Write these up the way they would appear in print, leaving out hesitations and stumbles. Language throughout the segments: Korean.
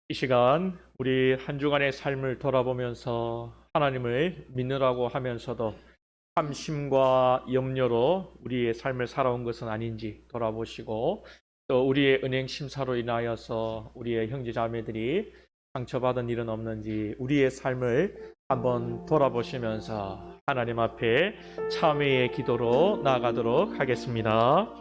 이 시간 우리 한 주간의 삶을 돌아보면서 하나님을 믿느라고 하면서도 탐심과 염려로 우리의 삶을 살아온 것은 아닌지 돌아보시고, 또 우리의 은행 심사로 인하여서 우리의 형제 자매들이 상처받은 일은 없는지 우리의 삶을 한번 돌아보시면서 하나님 앞에 참회의 기도로 나아가도록 하겠습니다.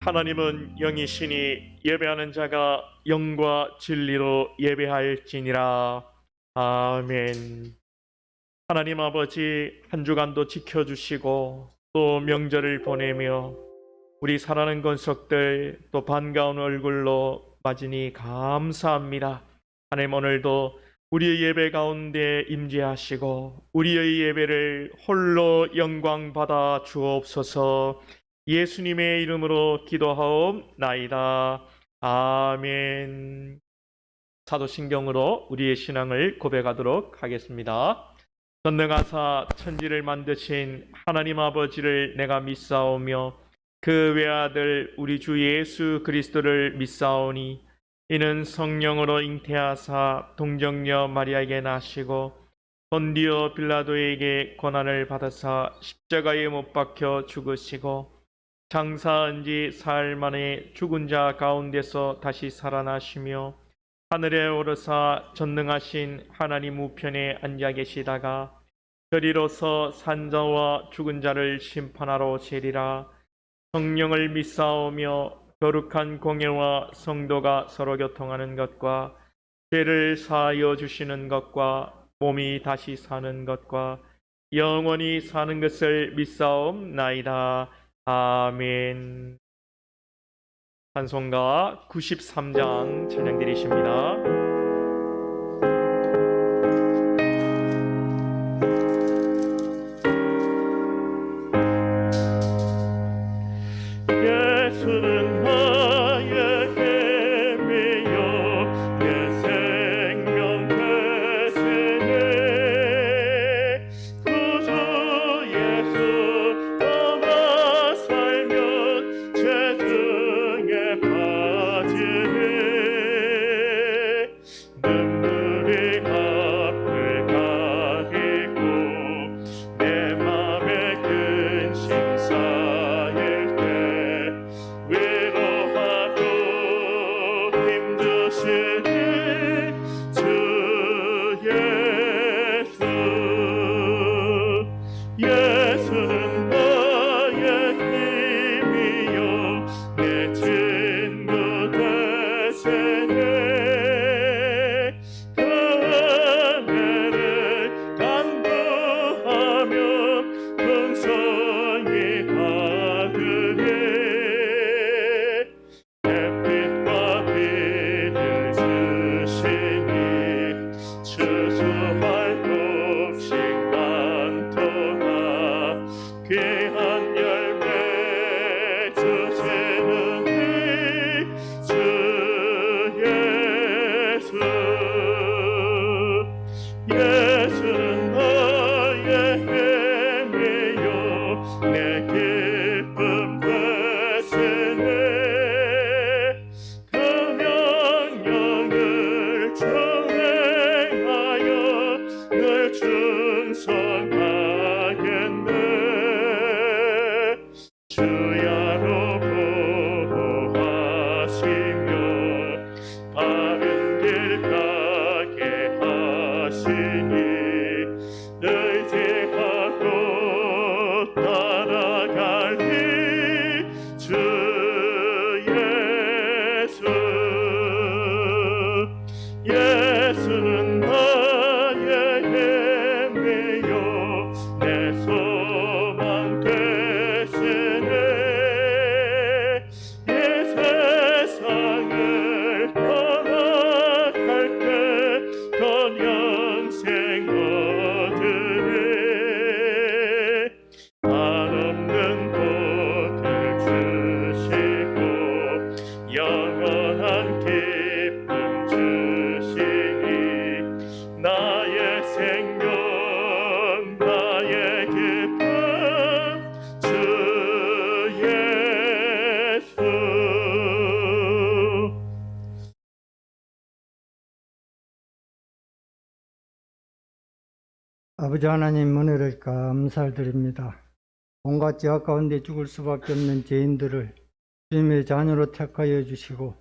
하나님은 영이시니 예배하는 자가 영과 진리로 예배할지니라. 아멘. 하나님 아버지, 한 주간도 지켜주시고 또 명절을 보내며 우리 사랑하는 권속들 또 반가운 얼굴로 맞으니 감사합니다. 하나님, 오늘도 우리의 예배 가운데 임재하시고 우리의 예배를 홀로 영광 받아 주옵소서. 예수님의 이름으로 기도하옵나이다. 아멘. 사도신경으로 우리의 신앙을 고백하도록 하겠습니다. 전능하사 천지를 만드신 하나님 아버지를 내가 믿사오며 그 외아들 우리 주 예수 그리스도를 믿사오니, 이는 성령으로 잉태하사 동정녀 마리아에게 나시고 본디오 빌라도에게 고난을 받으사 십자가에 못 박혀 죽으시고 장사한 지 사흘 만에 죽은 자 가운데서 다시 살아나시며 하늘에 오르사 전능하신 하나님 우편에 앉아 계시다가 저리로서 산자와 죽은 자를 심판하러 오시리라. 성령을 믿사오며 거룩한 공예와 성도가 서로 교통하는 것과 죄를 사하여 주시는 것과 몸이 다시 사는 것과 영원히 사는 것을 믿사옵나이다. 아멘. 찬송가 93장 찬양 드리십니다. 예수는 나의 힘이요 내 생명 되시네. 구주 예수 떠나 살면 죄 중에 빠지네. 영원한 기쁨 주시니 나의 생명 나의 기쁨 주 예수. 아버지 하나님 은혜를 감사드립니다. 온갖 죄악 가운데 죽을 수밖에 없는 죄인들을 주님의 자녀로 택하여 주시고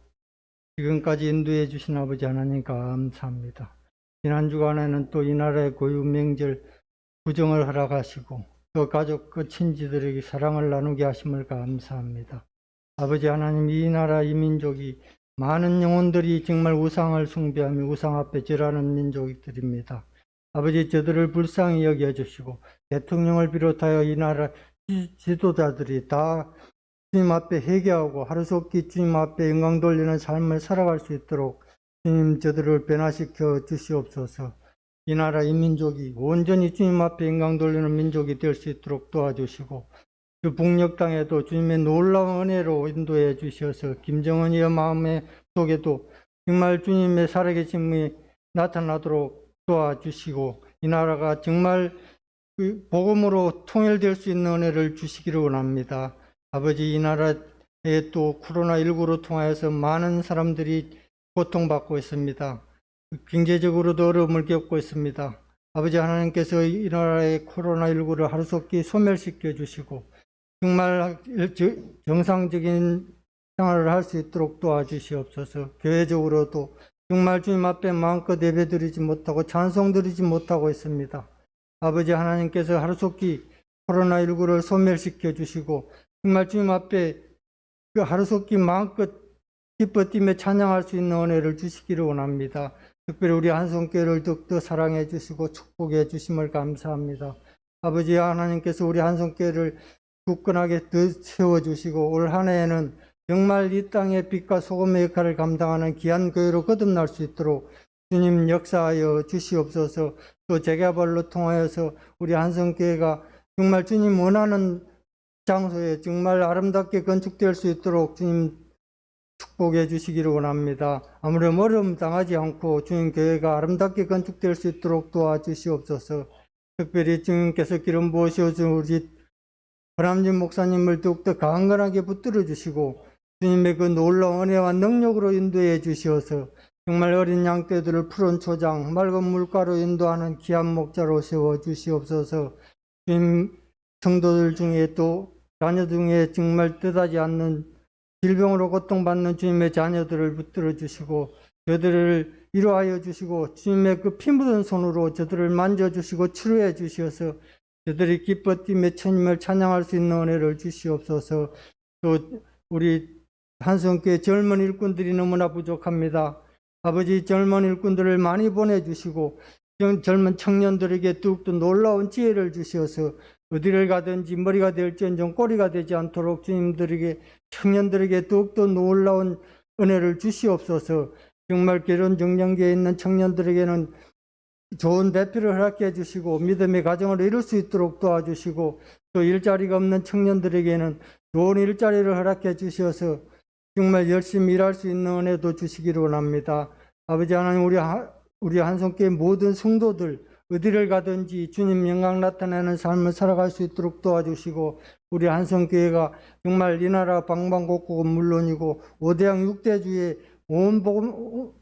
지금까지 인도해 주신 아버지 하나님 감사합니다. 지난 주간에는 또 이 나라의 고유 명절 구정을 허락하시고 또 가족 그 친지들에게 사랑을 나누게 하심을 감사합니다. 아버지 하나님, 이 나라 이 민족이 많은 영혼들이 정말 우상을 숭배하며 우상 앞에 절하는 민족들입니다. 아버지, 저들을 불쌍히 여겨주시고 대통령을 비롯하여 이 나라 지도자들이 다 주님 앞에 회개하고 하루속히 주님 앞에 영광 돌리는 삶을 살아갈 수 있도록 주님 저들을 변화시켜 주시옵소서. 이 나라 이 민족이 온전히 주님 앞에 영광 돌리는 민족이 될 수 있도록 도와주시고 그 북녘 땅에도 주님의 놀라운 은혜로 인도해 주셔서 김정은이의 마음의 속에도 정말 주님의 살아계심이 나타나도록 도와주시고 이 나라가 정말 복음으로 통일될 수 있는 은혜를 주시기를 원합니다. 아버지, 이 나라에 또 코로나19로 통하여서 많은 사람들이 고통받고 있습니다. 경제적으로도 어려움을 겪고 있습니다. 아버지 하나님께서 이 나라의 코로나19를 하루속히 소멸시켜 주시고 정말 정상적인 생활을 할 수 있도록 도와주시옵소서. 교회적으로도 정말 주님 앞에 마음껏 예배드리지 못하고 찬송드리지 못하고 있습니다. 아버지 하나님께서 하루속히 코로나19를 소멸시켜 주시고 정말 주님 앞에 그 하루속히 마음껏 기뻐 뛰며 찬양할 수 있는 은혜를 주시기를 원합니다. 특별히 우리 한성교회를 더욱더 사랑해 주시고 축복해 주심을 감사합니다. 아버지 하나님께서 우리 한성교회를 굳건하게 더 세워주시고 올 한 해에는 정말 이 땅의 빛과 소금의 역할을 감당하는 귀한 교회로 거듭날 수 있도록 주님 역사하여 주시옵소서. 또 재개발로 통하여서 우리 한성교회가 정말 주님 원하는 장소에 정말 아름답게 건축될 수 있도록 주님 축복해 주시기를 원합니다. 아무런 어려움 당하지 않고 주님 교회가 아름답게 건축될 수 있도록 도와주시옵소서. 특별히 주님께서 기름 부으셔서 우리 권함진 목사님을 더욱더 강건하게 붙들어 주시고 주님의 그 놀라운 은혜와 능력으로 인도해 주시어서 정말 어린 양떼들을 푸른 초장 맑은 물가로 인도하는 귀한 목자로 세워 주시옵소서. 주님 성도들 중에 또 자녀 중에 정말 뜻하지 않는 질병으로 고통받는 주님의 자녀들을 붙들어 주시고 저들을 위로하여 주시고 주님의 그 피 묻은 손으로 저들을 만져주시고 치료해 주시어서 저들이 기뻐 뛰며 주님을 찬양할 수 있는 은혜를 주시옵소서. 또 우리 한성교회 젊은 일꾼들이 너무나 부족합니다. 아버지, 젊은 일꾼들을 많이 보내주시고 젊은 청년들에게 더욱더 놀라운 지혜를 주시어서 어디를 가든지 머리가 될지언정 꼬리가 되지 않도록 주님들에게 청년들에게 더욱더 놀라운 은혜를 주시옵소서. 정말 결혼 정년기에 있는 청년들에게는 좋은 대표를 허락해 주시고 믿음의 가정을 이룰 수 있도록 도와주시고 또 일자리가 없는 청년들에게는 좋은 일자리를 허락해 주셔서 정말 열심히 일할 수 있는 은혜도 주시기를 원합니다. 아버지 하나님, 우리 한성교회 모든 성도들 어디를 가든지 주님 영광 나타내는 삶을 살아갈 수 있도록 도와주시고 우리 한성교회가 정말 이 나라 방방곡곡은 물론이고 5대양 6대주의 온 복음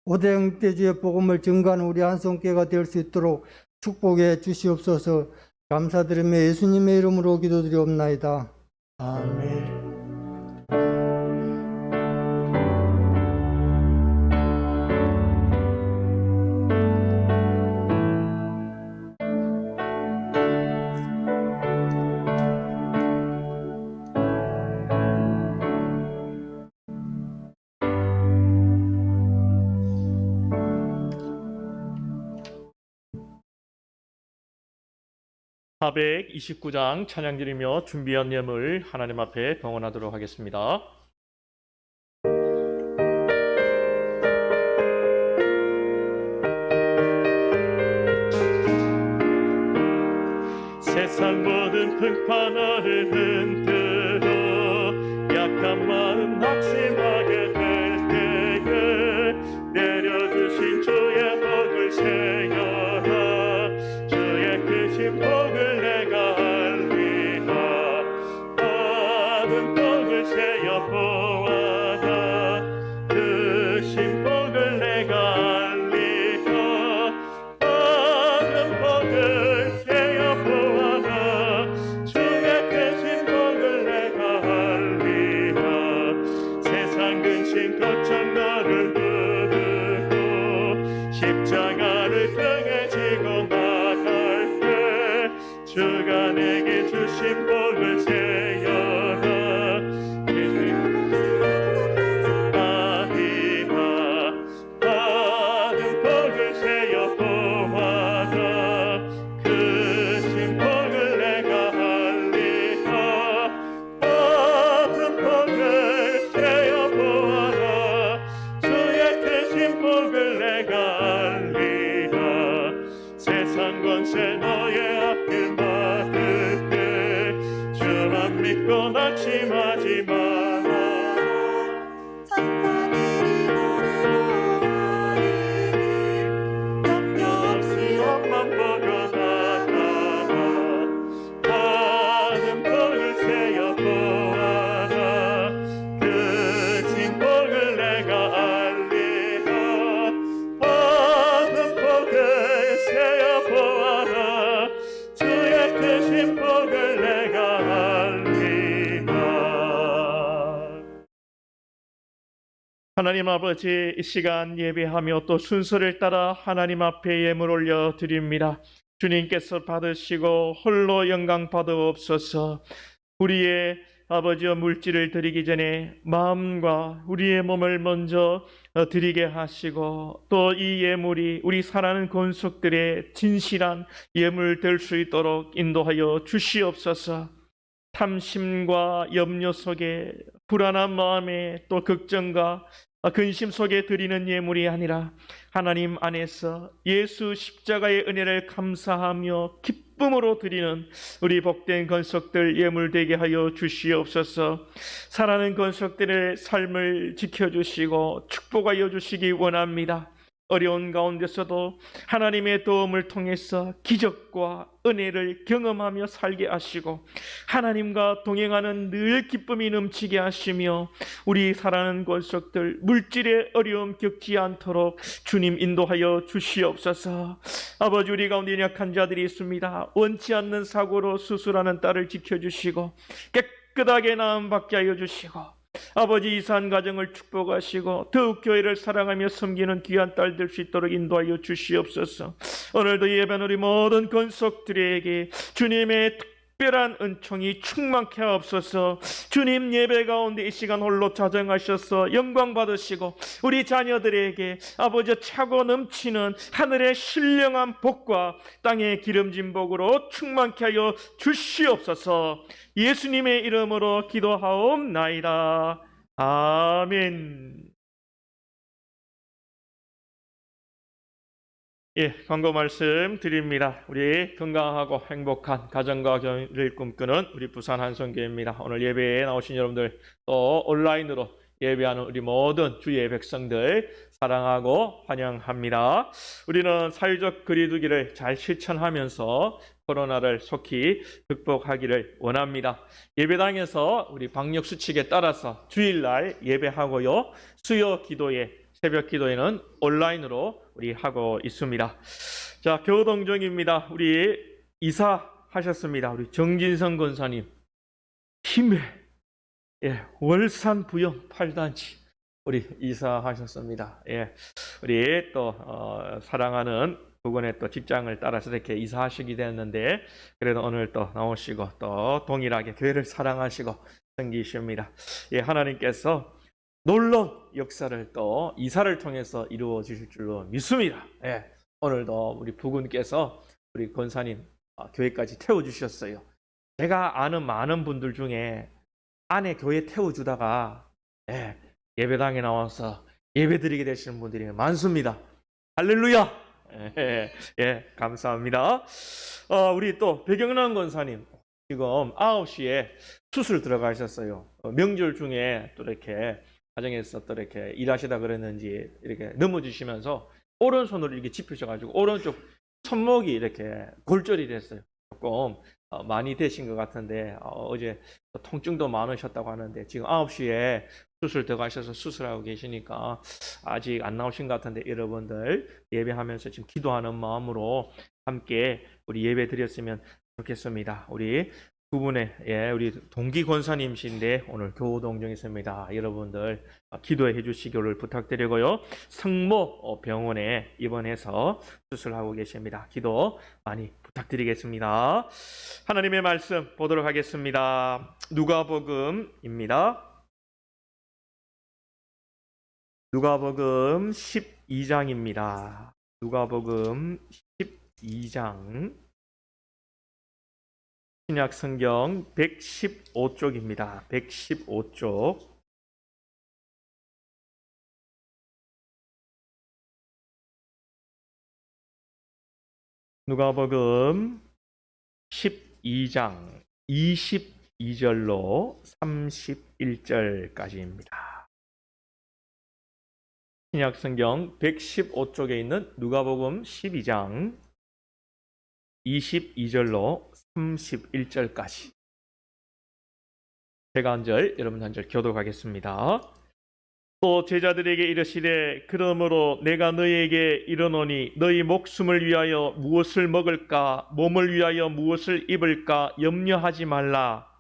5대양 6대주의 복음을 증거하는 우리 한성교회가 될 수 있도록 축복해 주시옵소서. 감사드리며 예수님의 이름으로 기도드리옵나이다. 아멘. (429장) 찬양드리며 준비한 예물 하나님 앞에 봉헌하도록 하겠습니다. 세상 모든 풍파 너를 흔들어 약한 마음 낙심하게 대신 거쳐 너를 부르고 십자가를 등에 지고 나갈 때 주가 내게 주신 복을 세여라. 받은 복을 세여 보아라. 그 신복을 내가 알리라. 받은 복을 세여 보아라. 주의 그 신복을 내가 알리라. 세상 권세 너의 앞길 막을 때 주만 믿고 낙심하지 마라. 받은 복을 세여 보아라. 그 신복을 내가 알리라. 받은 복을 세여 보아라. 주의 그 신복을 내가 알리라. 하나님 아버지, 이 시간 예배하며 또 순서를 따라 하나님 앞에 예물 올려 드립니다. 주님께서 받으시고 홀로 영광 받으옵소서. 우리의 아버지와 물질을 드리기 전에 마음과 우리의 몸을 먼저 드리게 하시고 또 이 예물이 우리 사랑하는 권속들의 진실한 예물 될 수 있도록 인도하여 주시옵소서. 탐심과 염려 속에 불안한 마음에 또 걱정과 근심 속에 드리는 예물이 아니라 하나님 안에서 예수 십자가의 은혜를 감사하며 기쁨으로 드리는 우리 복된 건석들 예물되게 하여 주시옵소서. 사랑하는 건석들의 삶을 지켜주시고 축복하여 주시기 원합니다. 어려운 가운데서도 하나님의 도움을 통해서 기적과 은혜를 경험하며 살게 하시고 하나님과 동행하는 늘 기쁨이 넘치게 하시며 우리 사랑하는 권속들 물질의 어려움 겪지 않도록 주님 인도하여 주시옵소서. 아버지, 우리 가운데 약한 자들이 있습니다. 원치 않는 사고로 수술하는 딸을 지켜주시고 깨끗하게 나음 받게 하여 주시고 아버지, 이산 가정을 축복하시고 더욱 교회를 사랑하며 섬기는 귀한 딸 될 수 있도록 인도하여 주시옵소서. 오늘도 예배하는 우리 모든 권속들에게 주님의 특별한 은총이 충만케 하옵소서. 주님, 예배 가운데 이 시간 홀로 자정하셔서 영광 받으시고 우리 자녀들에게 아버지 차고 넘치는 하늘의 신령한 복과 땅의 기름진 복으로 충만케 하여 주시옵소서. 예수님의 이름으로 기도하옵나이다. 아멘. 예, 광고 말씀 드립니다. 우리 건강하고 행복한 가정과 교회를 꿈꾸는 우리 부산 한성교회입니다. 오늘 예배에 나오신 여러분들, 또 온라인으로 예배하는 우리 모든 주의 백성들 사랑하고 환영합니다. 우리는 사회적 거리두기를 잘 실천하면서 코로나를 속히 극복하기를 원합니다. 예배당에서 우리 방역 수칙에 따라서 주일날 예배하고요. 수요 기도회, 새벽 기도회는 온라인으로 우리 하고 있습니다. 자, 교동정입니다. 우리 이사하셨습니다. 우리 정진성 권사님, 힘에 월산 부영 8단지 우리 이사하셨습니다. 우리 또 사랑하는 부근의 또 직장을 따라서 이렇게 이사하시게 되었는데 그래도 오늘 또 나오시고 또 동일하게 교회를 사랑하시고 섬기십니다. 하나님께서 놀라운 역사를 또 이사를 통해서 이루어 주실 줄로 믿습니다. 오늘도 우리 부군께서 우리 권사님 교회까지 태워주셨어요. 제가 아는 많은 분들 중에 아내 교회 태워주다가 예배당에 나와서 예배드리게 되시는 분들이 많습니다. 할렐루야. 감사합니다. 우리 또 백영란 권사님 지금 9시에 수술 들어가셨어요. 명절 중에 또 이렇게 가정에서 또 이렇게 일하시다 그랬는지 이렇게 넘어지시면서 오른손으로 이렇게 짚으셔가지고 오른쪽 손목이 이렇게 골절이 됐어요. 조금 많이 되신 것 같은데 어제 통증도 많으셨다고 하는데 지금 9시에 수술 들어가셔서 수술하고 계시니까 아직 안 나오신 것 같은데 여러분들 예배하면서 지금 기도하는 마음으로 함께 우리 예배 드렸으면 좋겠습니다. 우리 두 분의 우리 동기 권사님이신데 오늘 교우동 중에 있습니다. 여러분들 기도해 주시기를 부탁드리고요. 성모 병원에 입원해서 수술하고 계십니다. 기도 많이 부탁드리겠습니다. 하나님의 말씀 보도록 하겠습니다. 누가복음입니다. 누가복음 12장입니다. 누가복음 12장 신약 성경 115쪽입니다. 115쪽. 누가복음 12장 22절로 31절까지입니다. 신약 성경 115쪽에 있는 누가복음 12장 22절로 31절까지. 제가 한 절, 여러분 한 절 교독하겠습니다. 또 제자들에게 이르시되 그러므로 내가 너희에게 이르노니 너희 목숨을 위하여 무엇을 먹을까 몸을 위하여 무엇을 입을까 염려하지 말라.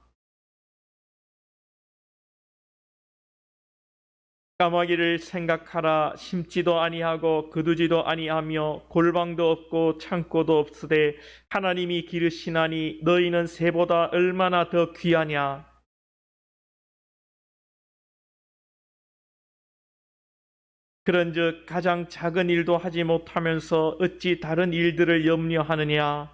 까마귀를 생각하라. 심지도 아니하고 거두지도 아니하며 골방도 없고 창고도 없으되 하나님이 기르시나니 너희는 새보다 얼마나 더 귀하냐. 그런즉 가장 작은 일도 하지 못하면서 어찌 다른 일들을 염려하느냐.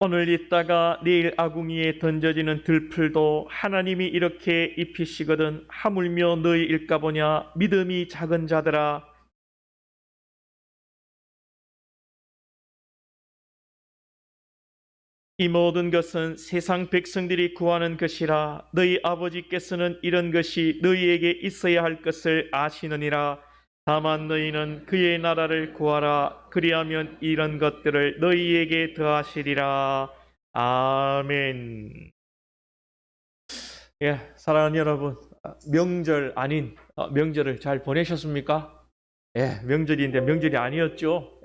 오늘 있다가 내일 아궁이에 던져지는 들풀도 하나님이 이렇게 입히시거든 하물며 너희 일까 보냐. 믿음이 작은 자들아. 이 모든 것은 세상 백성들이 구하는 것이라. 너희 아버지께서는 이런 것이 너희에게 있어야 할 것을 아시느니라. 다만 너희는 그의 나라를 구하라. 그리하면 이런 것들을 너희에게 더하시리라. 아멘. 사랑하는 여러분, 명절 아닌 명절을 잘 보내셨습니까? 명절인데 명절이 아니었죠.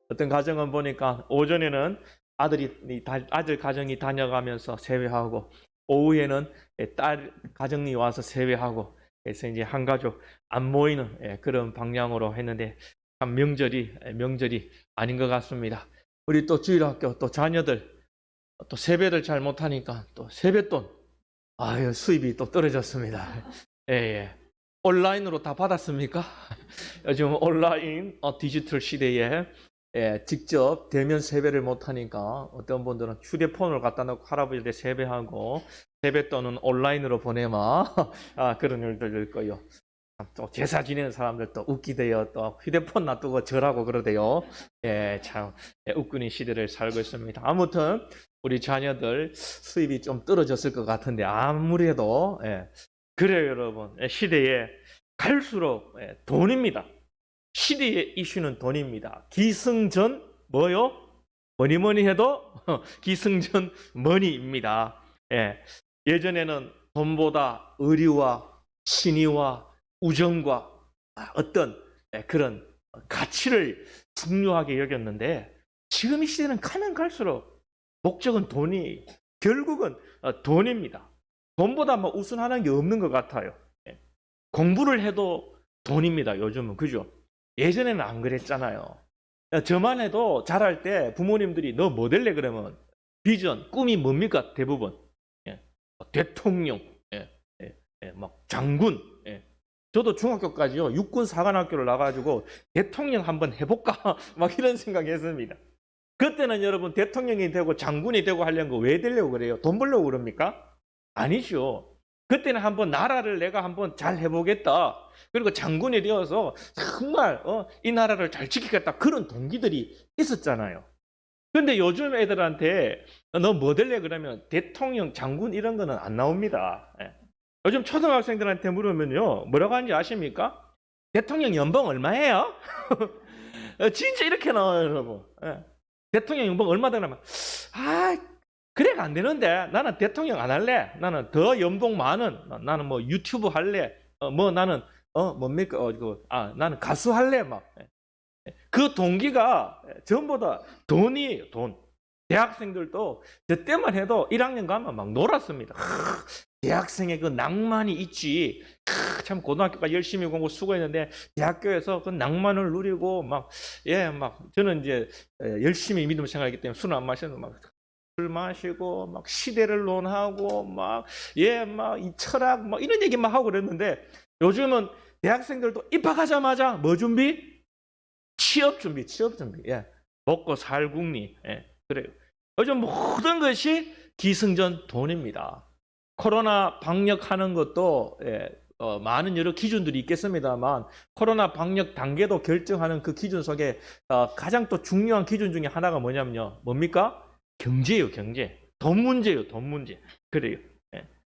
어떤 가정은 보니까 오전에는 아들 가정이 다녀가면서 세배하고 오후에는 딸 가정이 와서 세배하고 그래서 이제 한 가족 안 모이는 그런 방향으로 했는데 참 명절이 아닌 것 같습니다. 우리 또 주일학교 또 자녀들 또 세배를 잘 못하니까 또 세뱃돈 수입이 또 떨어졌습니다. 온라인으로 다 받았습니까? 요즘 온라인 디지털 시대에 직접 대면 세배를 못하니까 어떤 분들은 휴대폰을 갖다 놓고 할아버지한테 세배하고 세뱃돈은 온라인으로 보내마 그런 일들 거요. 또 제사 지내는 사람들 또 웃기대요. 또 휴대폰 놔두고 절하고 그러대요. 참 웃기는 시대를 살고 있습니다. 아무튼 우리 자녀들 수입이 좀 떨어졌을 것 같은데 아무래도 그래요 여러분. 시대에 갈수록 돈입니다. 시대의 이슈는 돈입니다. 기승전 뭐요? 뭐니 해도 기승전 머니입니다. 예전에는 돈보다 의리와 신의와 우정과 어떤 그런 가치를 중요하게 여겼는데 지금 이 시대는 가면 갈수록 목적은 돈이 결국은 돈입니다. 돈보다 뭐 우선하는 게 없는 것 같아요. 공부를 해도 돈입니다. 요즘은 그죠? 예전에는 안 그랬잖아요. 저만 해도 자랄 때 부모님들이 너 뭐 될래 그러면 비전, 꿈이 뭡니까? 대부분 대통령, 막 장군. 저도 중학교까지요 육군 사관학교를 나가지고 대통령 한번 해볼까 막 이런 생각했습니다. 그때는 여러분 대통령이 되고 장군이 되고 하려는 거 왜 되려고 그래요? 돈 벌려고 그럽니까? 아니죠. 그때는 한번 나라를 내가 한번 잘 해보겠다. 그리고 장군이 되어서 정말 이 나라를 잘 지키겠다. 그런 동기들이 있었잖아요. 근데 요즘 애들한테 너 뭐 될래 그러면 대통령, 장군 이런 거는 안 나옵니다. 요즘 초등학생들한테 물으면요. 뭐라고 하는지 아십니까? 대통령 연봉 얼마예요? 진짜 이렇게 나와요, 여러분. 대통령 연봉 얼마 되냐면 그래가 안 되는데 나는 대통령 안 할래. 나는 더 연봉 많은 나는 뭐 유튜브 할래. 뭐 나는 뭡니까? 나는 가수 할래 막. 그 동기가 전부 다 돈이에요, 돈. 대학생들도 저 때만 해도 1학년 가면 막 놀았습니다. 대학생의 그 낭만이 있지. 참 고등학교까지 열심히 공부 수고했는데 대학교에서 그 낭만을 누리고 막 저는 이제 열심히 믿음 생활했기 때문에 술을 안 마셔도 막 술 마시고 막 시대를 논하고 막 이 철학 막 이런 얘기만 하고 그랬는데 요즘은 대학생들도 입학하자마자 뭐 준비? 취업 준비. 먹고 살 궁리. 그래요. 요즘 모든 것이 기승전 돈입니다. 코로나 방역하는 것도 많은 여러 기준들이 있겠습니다만 코로나 방역 단계도 결정하는 그 기준 속에 가장 또 중요한 기준 중에 하나가 뭐냐면요. 뭡니까? 경제예요, 경제. 돈 문제예요, 돈 문제. 그래요.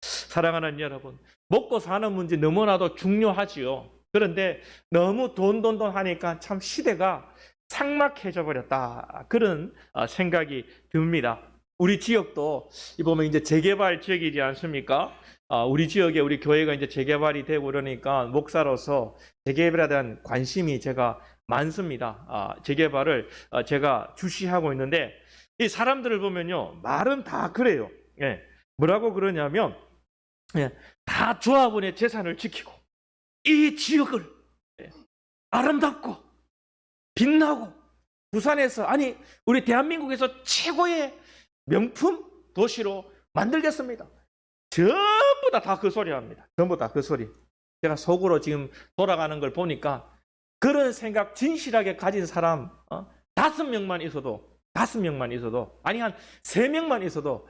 사랑하는 여러분, 먹고 사는 문제 너무나도 중요하지요. 그런데 너무 돈 하니까 참 시대가 삭막해져 버렸다. 그런 생각이 듭니다. 우리 지역도 보면 이제 재개발 지역이지 않습니까? 우리 지역에 우리 교회가 이제 재개발이 되고 그러니까 목사로서 재개발에 대한 관심이 제가 많습니다. 재개발을 제가 주시하고 있는데 이 사람들을 보면요 말은 다 그래요. 뭐라고 그러냐면 다 조합원의 재산을 지키고 이 지역을 아름답고 빛나고 부산에서 아니 우리 대한민국에서 최고의 명품 도시로 만들겠습니다. 전부 다 그 소리 합니다. 전부 다 그 소리. 제가 속으로 지금 돌아가는 걸 보니까 그런 생각 진실하게 가진 사람 5명만 있어도 아니 한 3명만 있어도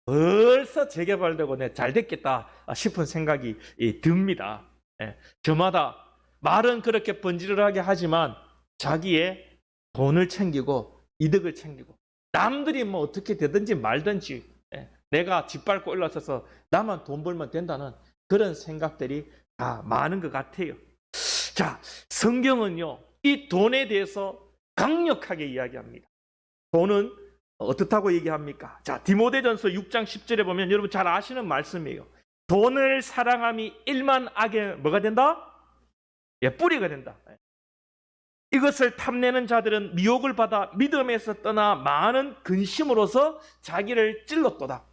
벌써 재개발되고 잘 됐겠다 싶은 생각이 듭니다. 저마다 말은 그렇게 번지르르하게 하지만 자기의 돈을 챙기고 이득을 챙기고 남들이 뭐 어떻게 되든지 말든지 내가 짓밟고 올라서서 나만 돈 벌면 된다는 그런 생각들이 다 많은 것 같아요. 자, 성경은요 이 돈에 대해서 강력하게 이야기합니다. 돈은 어떻다고 얘기합니까? 자, 디모데전서 6장 10절에 보면 여러분 잘 아시는 말씀이에요. 돈을 사랑함이 일만 악에 뭐가 된다? 뿌리가 된다. 이것을 탐내는 자들은 미혹을 받아 믿음에서 떠나 많은 근심으로서 자기를 찔렀도다.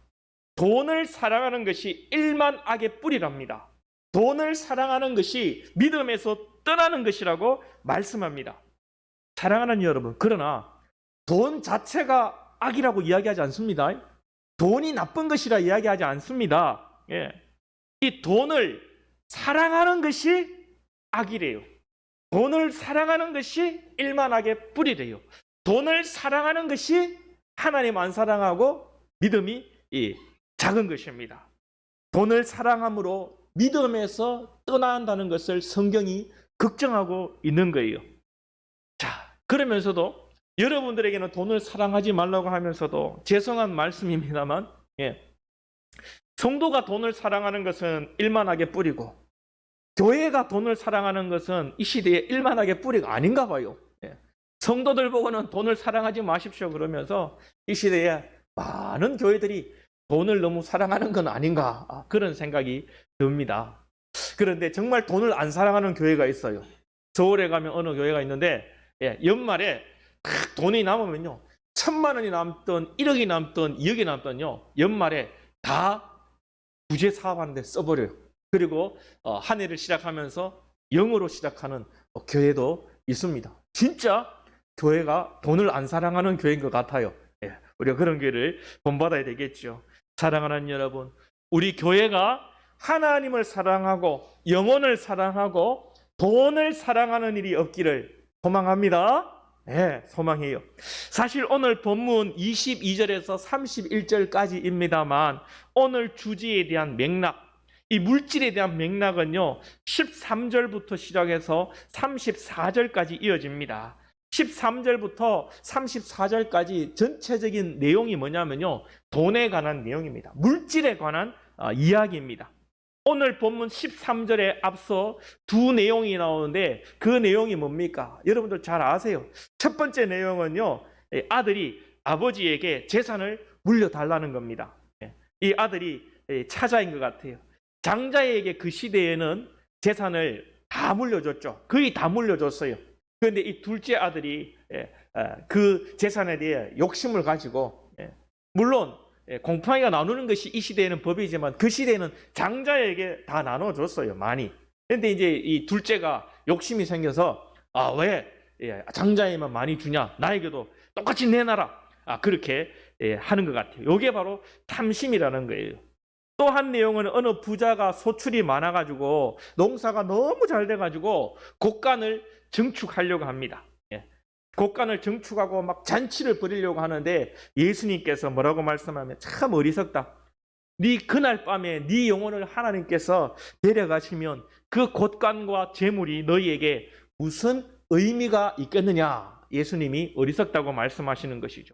돈을 사랑하는 것이 일만 악의 뿌리랍니다. 돈을 사랑하는 것이 믿음에서 떠나는 것이라고 말씀합니다. 사랑하는 여러분, 그러나 돈 자체가 악이라고 이야기하지 않습니다. 돈이 나쁜 것이라 이야기하지 않습니다. 이 돈을 사랑하는 것이 악이래요. 돈을 사랑하는 것이 일만악의 뿌리래요. 돈을 사랑하는 것이 하나님 안 사랑하고 믿음이 작은 것입니다. 돈을 사랑함으로 믿음에서 떠나야 한다는 것을 성경이 걱정하고 있는 거예요. 자, 그러면서도 여러분들에게는 돈을 사랑하지 말라고 하면서도 죄송한 말씀입니다만 성도가 돈을 사랑하는 것은 일만하게 뿌리고 교회가 돈을 사랑하는 것은 이 시대에 일만하게 뿌리가 아닌가 봐요. 성도들 보고는 돈을 사랑하지 마십시오 그러면서 이 시대에 많은 교회들이 돈을 너무 사랑하는 건 아닌가 그런 생각이 듭니다. 그런데 정말 돈을 안 사랑하는 교회가 있어요. 서울에 가면 어느 교회가 있는데 연말에 돈이 남으면요 1,000만 원이 남든 1억이 남든 2억이 남든요 연말에 다 부재 사업하는데 써버려요. 그리고 한 해를 시작하면서 0으로 시작하는 교회도 있습니다. 진짜 교회가 돈을 안 사랑하는 교회인 것 같아요. 우리가 그런 교회를 본받아야 되겠죠. 사랑하는 여러분, 우리 교회가 하나님을 사랑하고 영혼을 사랑하고 돈을 사랑하는 일이 없기를 소망합니다. 소망해요. 사실 오늘 본문 22절에서 31절까지입니다만 오늘 주제에 대한 맥락, 이 물질에 대한 맥락은요 13절부터 시작해서 34절까지 이어집니다. 13절부터 34절까지 전체적인 내용이 뭐냐면요 돈에 관한 내용입니다. 물질에 관한 이야기입니다. 오늘 본문 13절에 앞서 두 내용이 나오는데 그 내용이 뭡니까? 여러분들 잘 아세요. 첫 번째 내용은요 아들이 아버지에게 재산을 물려달라는 겁니다. 이 아들이 차자인 것 같아요. 장자에게 그 시대에는 재산을 다 물려줬죠. 거의 다 물려줬어요. 그런데 이 둘째 아들이 그 재산에 대해 욕심을 가지고, 물론 공평하게 나누는 것이 이 시대에는 법이지만 그 시대에는 장자에게 다 나눠줬어요. 많이. 그런데 이제 이 둘째가 욕심이 생겨서 왜 장자에만 많이 주냐, 나에게도 똑같이 내놔라, 그렇게 하는 것 같아요. 이게 바로 탐심이라는 거예요. 또 한 내용은 어느 부자가 소출이 많아가지고 농사가 너무 잘 돼가지고 곡간을 증축하려고 합니다. 곡간을 증축하고 막 잔치를 벌이려고 하는데 예수님께서 뭐라고 말씀하면 참 어리석다. 네 그날 밤에 네 영혼을 하나님께서 데려가시면 그 곡간과 재물이 너희에게 무슨 의미가 있겠느냐. 예수님이 어리석다고 말씀하시는 것이죠.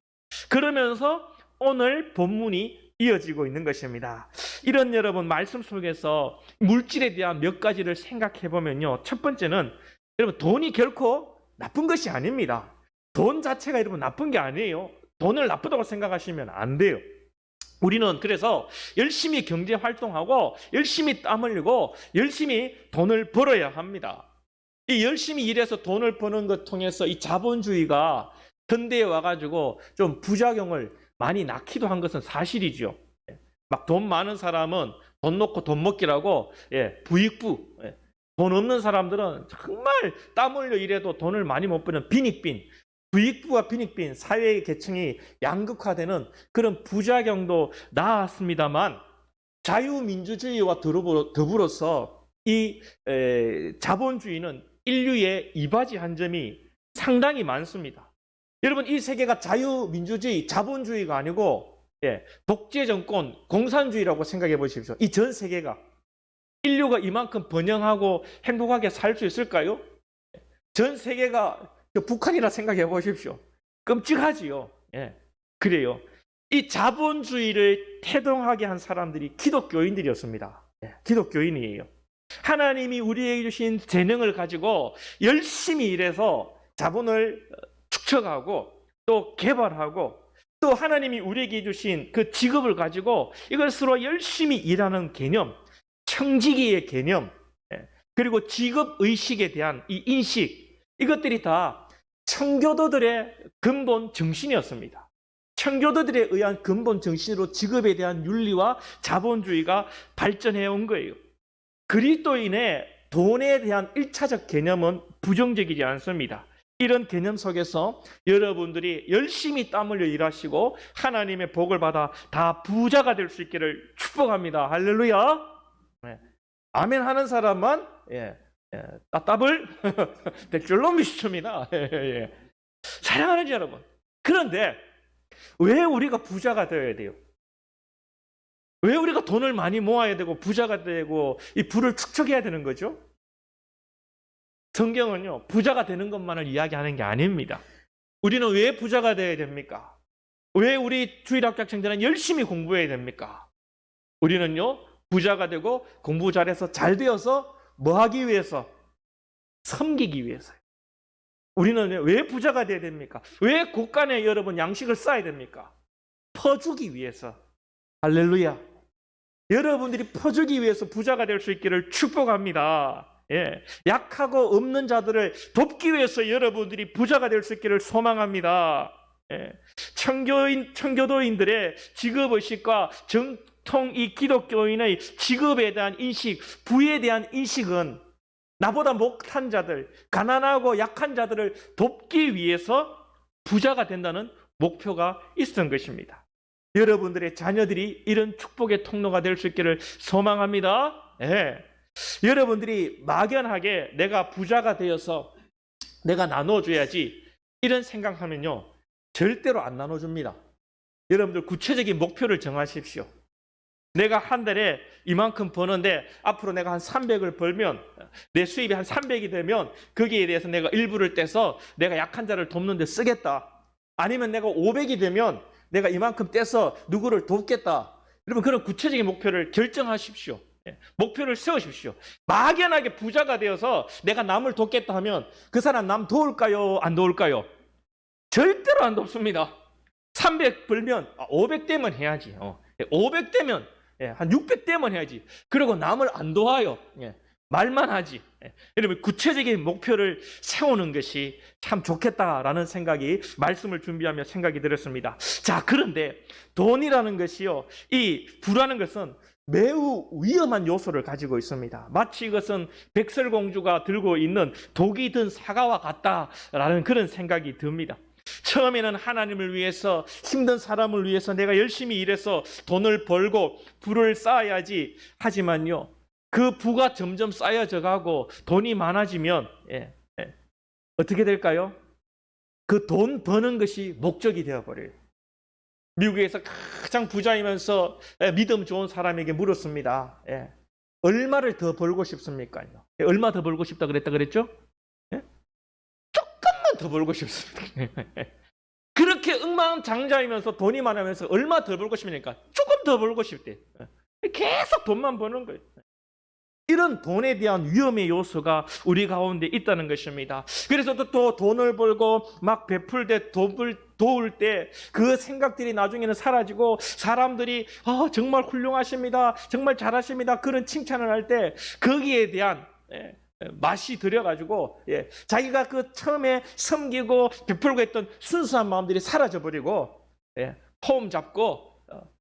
그러면서 오늘 본문이 이어지고 있는 것입니다. 이런 여러분 말씀 속에서 물질에 대한 몇 가지를 생각해 보면요. 첫 번째는 여러분 돈이 결코 나쁜 것이 아닙니다. 돈 자체가 여러분 나쁜 게 아니에요. 돈을 나쁘다고 생각하시면 안 돼요. 우리는 그래서 열심히 경제 활동하고 열심히 땀 흘리고 열심히 돈을 벌어야 합니다. 이 열심히 일해서 돈을 버는 것 통해서 이 자본주의가 현대에 와가지고 좀 부작용을 많이 낳기도 한 것은 사실이죠. 막 돈 많은 사람은 돈 놓고 돈 먹기라고 부익부, 돈 없는 사람들은 정말 땀 흘려 일해도 돈을 많이 못 버는 빈익빈, 부익부와 빈익빈 사회의 계층이 양극화되는 그런 부작용도 나왔습니다만 자유민주주의와 더불어서 이 자본주의는 인류에 이바지한 점이 상당히 많습니다. 여러분 이 세계가 자유민주주의, 자본주의가 아니고 독재 정권, 공산주의라고 생각해 보십시오. 이 전 세계가 인류가 이만큼 번영하고 행복하게 살 수 있을까요? 전 세계가 북한이라 생각해 보십시오. 끔찍하지요. 그래요. 이 자본주의를 태동하게 한 사람들이 기독교인들이었습니다. 기독교인이에요. 하나님이 우리에게 주신 재능을 가지고 열심히 일해서 자본을 축적하고 또 개발하고 또 하나님이 우리에게 주신 그 직업을 가지고 이것으로 열심히 일하는 개념, 청지기의 개념, 그리고 직업의식에 대한 이 인식, 이것들이 다 청교도들의 근본 정신이었습니다. 청교도들에 의한 근본 정신으로 직업에 대한 윤리와 자본주의가 발전해 온 거예요. 그리스도인의 돈에 대한 1차적 개념은 부정적이지 않습니다. 이런 개념 속에서 여러분들이 열심히 땀 흘려 일하시고 하나님의 복을 받아 다 부자가 될 수 있기를 축복합니다. 할렐루야. 아멘 하는 사람만 따따블 될 줄로 믿습니다. 사랑하는 여러분, 그런데 왜 우리가 부자가 되어야 돼요? 왜 우리가 돈을 많이 모아야 되고 부자가 되고 이 부를 축적해야 되는 거죠? 성경은요, 부자가 되는 것만을 이야기하는 게 아닙니다. 우리는 왜 부자가 되어야 됩니까? 왜 우리 주일학교학생들은 열심히 공부해야 됩니까? 우리는요, 부자가 되고 공부 잘해서 잘 되어서 뭐 하기 위해서? 섬기기 위해서요. 우리는 왜 부자가 되어야 됩니까? 왜 곳간에 여러분 양식을 쌓아야 됩니까? 퍼주기 위해서. 할렐루야. 여러분들이 퍼주기 위해서 부자가 될 수 있기를 축복합니다. 약하고 없는 자들을 돕기 위해서 여러분들이 부자가 될 수 있기를 소망합니다. 청교도인들의 직업의식과 정통 이 기독교인의 직업에 대한 인식, 부에 대한 인식은 나보다 못한 자들, 가난하고 약한 자들을 돕기 위해서 부자가 된다는 목표가 있었던 것입니다. 여러분들의 자녀들이 이런 축복의 통로가 될 수 있기를 소망합니다. 여러분들이 막연하게 내가 부자가 되어서 내가 나눠줘야지 이런 생각하면요, 절대로 안 나눠줍니다. 여러분들 구체적인 목표를 정하십시오. 내가 한 달에 이만큼 버는데 앞으로 내가 한 300을 벌면, 내 수입이 한 300이 되면 거기에 대해서 내가 일부를 떼서 내가 약한 자를 돕는 데 쓰겠다. 아니면 내가 500이 되면 내가 이만큼 떼서 누구를 돕겠다. 여러분 그런 구체적인 목표를 결정하십시오. 목표를 세우십시오. 막연하게 부자가 되어서 내가 남을 돕겠다 하면 그 사람 남 도울까요? 안 도울까요? 절대로 안 돕습니다. 300 벌면 500대면 해야지. 500대면 한 600대면 해야지. 그리고 남을 안 도와요. 말만 하지. 여러분 구체적인 목표를 세우는 것이 참 좋겠다라는 생각이 말씀을 준비하며 생각이 들었습니다. 자, 그런데 돈이라는 것이요, 이 부라는 것은 매우 위험한 요소를 가지고 있습니다. 마치 이것은 백설공주가 들고 있는 독이 든 사과와 같다라는 그런 생각이 듭니다. 처음에는 하나님을 위해서, 힘든 사람을 위해서 내가 열심히 일해서 돈을 벌고 부를 쌓아야지 하지만요, 그 부가 점점 쌓여져 가고 돈이 많아지면 어떻게 될까요? 그 돈 버는 것이 목적이 되어버려요. 미국에서 가장 부자이면서 믿음 좋은 사람에게 물었습니다. 얼마를 더 벌고 싶습니까? 얼마 더 벌고 싶다 그랬죠? 조금만 더 벌고 싶습니다. 그렇게 억만장자이면서 돈이 많으면서 얼마 더 벌고 싶으니까 조금 더 벌고 싶대. 계속 돈만 버는 거예요. 이런 돈에 대한 위험의 요소가 우리 가운데 있다는 것입니다. 그래서 또 돈을 벌고 막 베풀 때, 도울 때 그 생각들이 나중에는 사라지고, 사람들이 정말 훌륭하십니다, 정말 잘하십니다, 그런 칭찬을 할 때 거기에 대한 맛이 들여가지고 자기가 그 처음에 섬기고 베풀고 했던 순수한 마음들이 사라져버리고 폼 잡고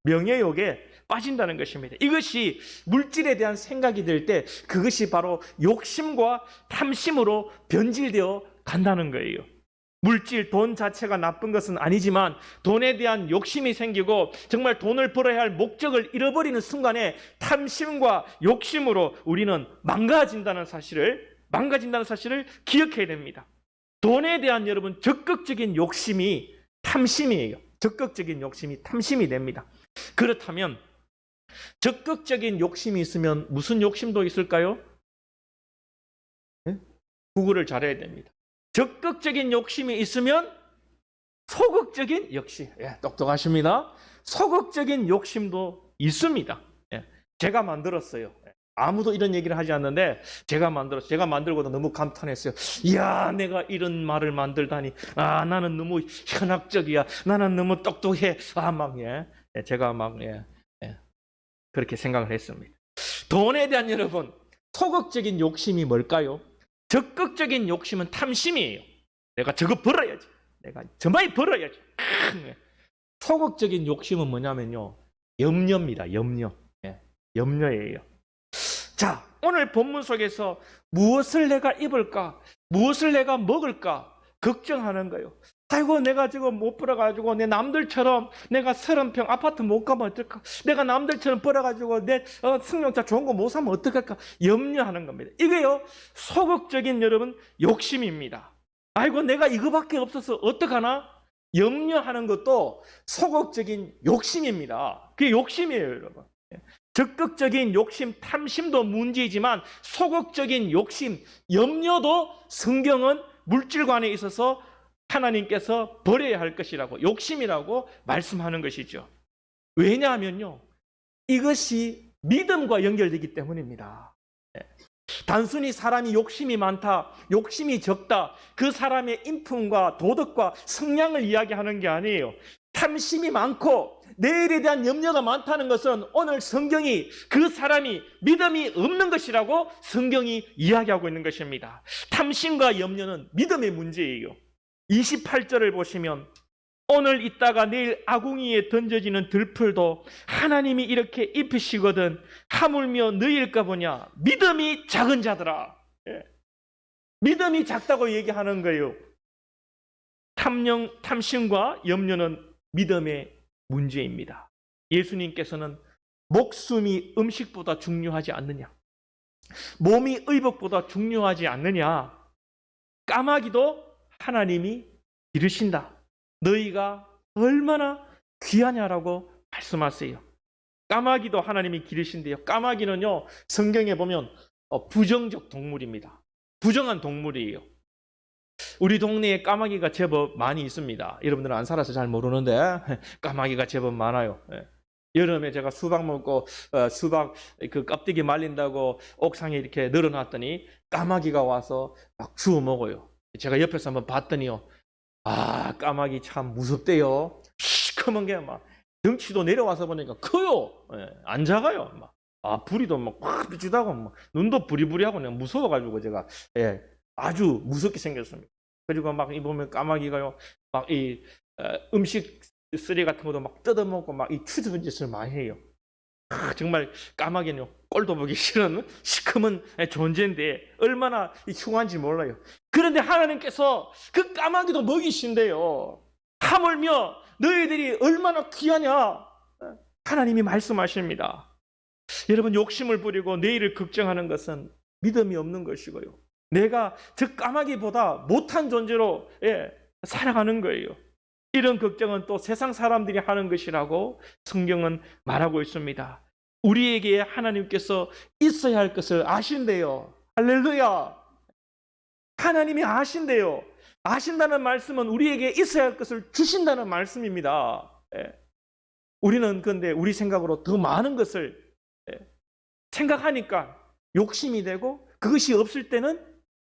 명예욕에 빠진다는 것입니다. 이것이 물질에 대한 생각이 들 때 그것이 바로 욕심과 탐심으로 변질되어 간다는 거예요. 물질, 돈 자체가 나쁜 것은 아니지만 돈에 대한 욕심이 생기고 정말 돈을 벌어야 할 목적을 잃어버리는 순간에 탐심과 욕심으로 우리는 망가진다는 사실을 기억해야 됩니다. 돈에 대한 여러분 적극적인 욕심이 탐심이에요. 적극적인 욕심이 탐심이 됩니다. 그렇다면 적극적인 욕심이 있으면 무슨 욕심도 있을까요? 구글을 잘해야 됩니다. 적극적인 욕심이 있으면 소극적인 욕심. 똑똑하십니다. 소극적인 욕심도 있습니다. 제가 만들었어요. 아무도 이런 얘기를 하지 않는데 제가 만들고도 너무 감탄했어요. 이야, 내가 이런 말을 만들다니. 나는 너무 현학적이야. 나는 너무 똑똑해. 제가 그렇게 생각을 했습니다. 돈에 대한 여러분 소극적인 욕심이 뭘까요? 적극적인 욕심은 탐심이에요. 내가 저거 벌어야지. 내가 저 많이 벌어야지. 소극적인 욕심은 뭐냐면요, 염려입니다. 염려예요. 자, 오늘 본문 속에서 무엇을 내가 입을까? 무엇을 내가 먹을까? 걱정하는 거예요. 아이고, 내가 지금 못 벌어가지고 내 남들처럼 내가 30평 아파트 못 가면 어떨까? 내가 남들처럼 벌어가지고 내 승용차 좋은 거 못 사면 어떡할까? 염려하는 겁니다. 이게요, 소극적인 여러분 욕심입니다. 아이고, 내가 이거밖에 없어서 어떡하나? 염려하는 것도 소극적인 욕심입니다. 그게 욕심이에요, 여러분. 적극적인 욕심, 탐심도 문제이지만 소극적인 욕심, 염려도 성경은 물질관에 있어서 하나님께서 버려야 할 것이라고, 욕심이라고 말씀하는 것이죠. 왜냐하면요, 이것이 믿음과 연결되기 때문입니다. 단순히 사람이 욕심이 많다, 욕심이 적다, 그 사람의 인품과 도덕과 성향을 이야기하는 게 아니에요. 탐심이 많고 내일에 대한 염려가 많다는 것은 오늘 성경이 그 사람이 믿음이 없는 것이라고 성경이 이야기하고 있는 것입니다. 탐심과 염려는 믿음의 문제예요. 28절을 보시면 오늘 있다가 내일 아궁이에 던져지는 들풀도 하나님이 이렇게 입히시거든 하물며 너희일까 보냐. 믿음이 작은 자들아. 믿음이 작다고 얘기하는 거예요. 탐심과 염려는 믿음의 문제입니다. 예수님께서는 목숨이 음식보다 중요하지 않느냐, 몸이 의복보다 중요하지 않느냐, 까마귀도 하나님이 기르신다, 너희가 얼마나 귀하냐라고 말씀하세요. 까마귀도 하나님이 기르신대요. 까마귀는요, 성경에 보면 부정적 동물입니다. 부정한 동물이에요. 우리 동네에 까마귀가 제법 많이 있습니다. 여러분들은 안 살아서 잘 모르는데 까마귀가 제법 많아요. 여름에 제가 수박 먹고 수박 그 껍데기 말린다고 옥상에 이렇게 늘어놨더니 까마귀가 와서 막 주워 먹어요. 제가 옆에서 한번 봤더니요, 까마귀 참 무섭대요. 시커먼 게 막 덩치도 내려와서 보니까 커요. 예, 안 작아요. 막. 불이도 막확 비치다고 막 눈도 부리부리하고 그냥 무서워가지고 제가 예, 아주 무섭게 생겼습니다. 그리고 막 이 보면 까마귀가요, 막 이 음식 쓰레기 같은 것도 막 뜯어먹고 막 이 추잡은 짓을 많이 해요. 정말 까마귀는요, 꼴도 보기 싫은 시커먼 존재인데 얼마나 흉한지 몰라요. 그런데 하나님께서 그 까마귀도 먹이신대요. 하물며 너희들이 얼마나 귀하냐, 하나님이 말씀하십니다. 여러분, 욕심을 부리고 내일을 걱정하는 것은 믿음이 없는 것이고요, 내가 저 까마귀보다 못한 존재로 살아가는 거예요. 이런 걱정은 또 세상 사람들이 하는 것이라고 성경은 말하고 있습니다. 우리에게 하나님께서 있어야 할 것을 아신대요. 할렐루야. 하나님이 아신대요. 아신다는 말씀은 우리에게 있어야 할 것을 주신다는 말씀입니다. 우리는 그런데 우리 생각으로 더 많은 것을 생각하니까 욕심이 되고, 그것이 없을 때는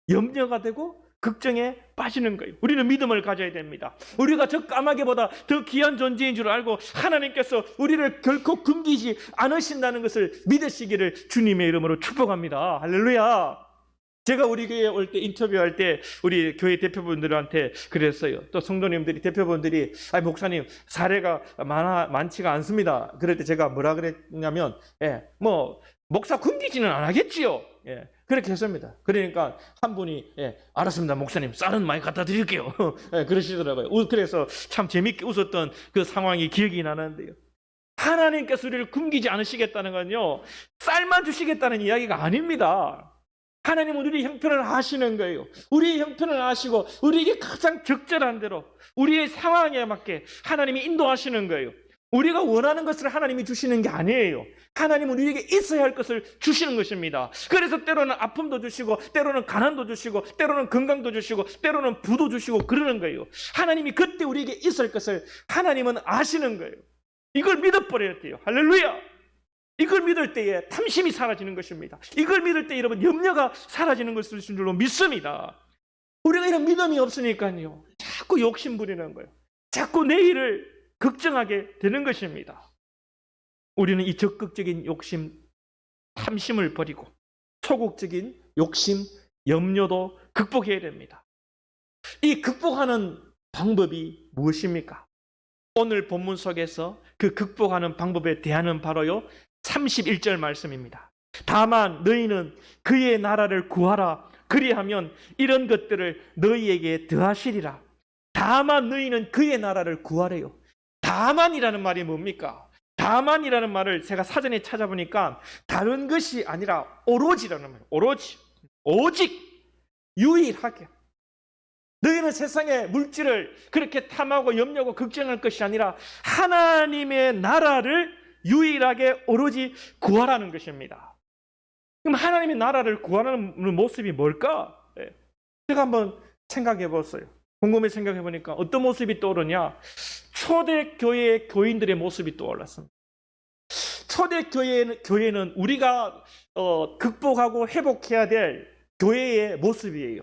염려가 되고 걱정에 빠지는 거예요. 우리는 믿음을 가져야 됩니다. 우리가 저 까마귀보다 더 귀한 존재인 줄 알고 하나님께서 우리를 결코 굶기지 않으신다는 것을 믿으시기를 주님의 이름으로 축복합니다. 할렐루야. 제가 우리 교회에 올 때 인터뷰할 때 우리 교회 대표분들한테 그랬어요. 또 성도님들이, 대표분들이 목사님 사례가 많지가 않습니다. 그럴 때 제가 뭐라 그랬냐면 목사 굶기지는 않겠지요. 그렇게 했습니다. 그러니까 한 분이 알았습니다 목사님, 쌀은 많이 갖다 드릴게요. 그러시더라고요. 그래서 참 재밌게 웃었던 그 상황이 기억이 나는데요, 하나님께서 우리를 굶기지 않으시겠다는 건요, 쌀만 주시겠다는 이야기가 아닙니다. 하나님은 우리의 형편을 아시는 거예요. 우리의 형편을 아시고 우리에게 가장 적절한 대로 우리의 상황에 맞게 하나님이 인도하시는 거예요. 우리가 원하는 것을 하나님이 주시는 게 아니에요. 하나님은 우리에게 있어야 할 것을 주시는 것입니다. 그래서 때로는 아픔도 주시고, 때로는 가난도 주시고, 때로는 건강도 주시고, 때로는 부도 주시고 그러는 거예요. 하나님이 그때 우리에게 있을 것을 하나님은 아시는 거예요. 이걸 믿어버려야 돼요. 할렐루야. 이걸 믿을 때에 탐심이 사라지는 것입니다. 이걸 믿을 때 여러분 염려가 사라지는 것일 줄로 믿습니다. 우리가 이런 믿음이 없으니까요, 자꾸 욕심 부리는 거예요. 자꾸 내일을 걱정하게 되는 것입니다. 우리는 이 적극적인 욕심, 탐심을 버리고 소극적인 욕심, 염려도 극복해야 됩니다. 이 극복하는 방법이 무엇입니까? 오늘 본문 속에서 그 극복하는 방법에 대하는 바로요 31절 말씀입니다. 다만 너희는 그의 나라를 구하라. 그리하면 이런 것들을 너희에게 더하시리라. 다만 너희는 그의 나라를 구하래요. 다만이라는 말이 뭡니까? 다만이라는 말을 제가 사전에 찾아보니까 다른 것이 아니라 오로지라는 말이에요. 오로지, 오직, 유일하게. 너희는 세상의 물질을 그렇게 탐하고 염려하고 걱정할 것이 아니라 하나님의 나라를 유일하게 오로지 구하라는 것입니다. 그럼 하나님의 나라를 구하는 모습이 뭘까? 제가 한번 생각해 봤어요. 곰곰이 생각해 보니까 어떤 모습이 떠오르냐? 초대교회 교인들의 모습이 떠올랐습니다. 초대교회는 우리가 극복하고 회복해야 될 교회의 모습이에요.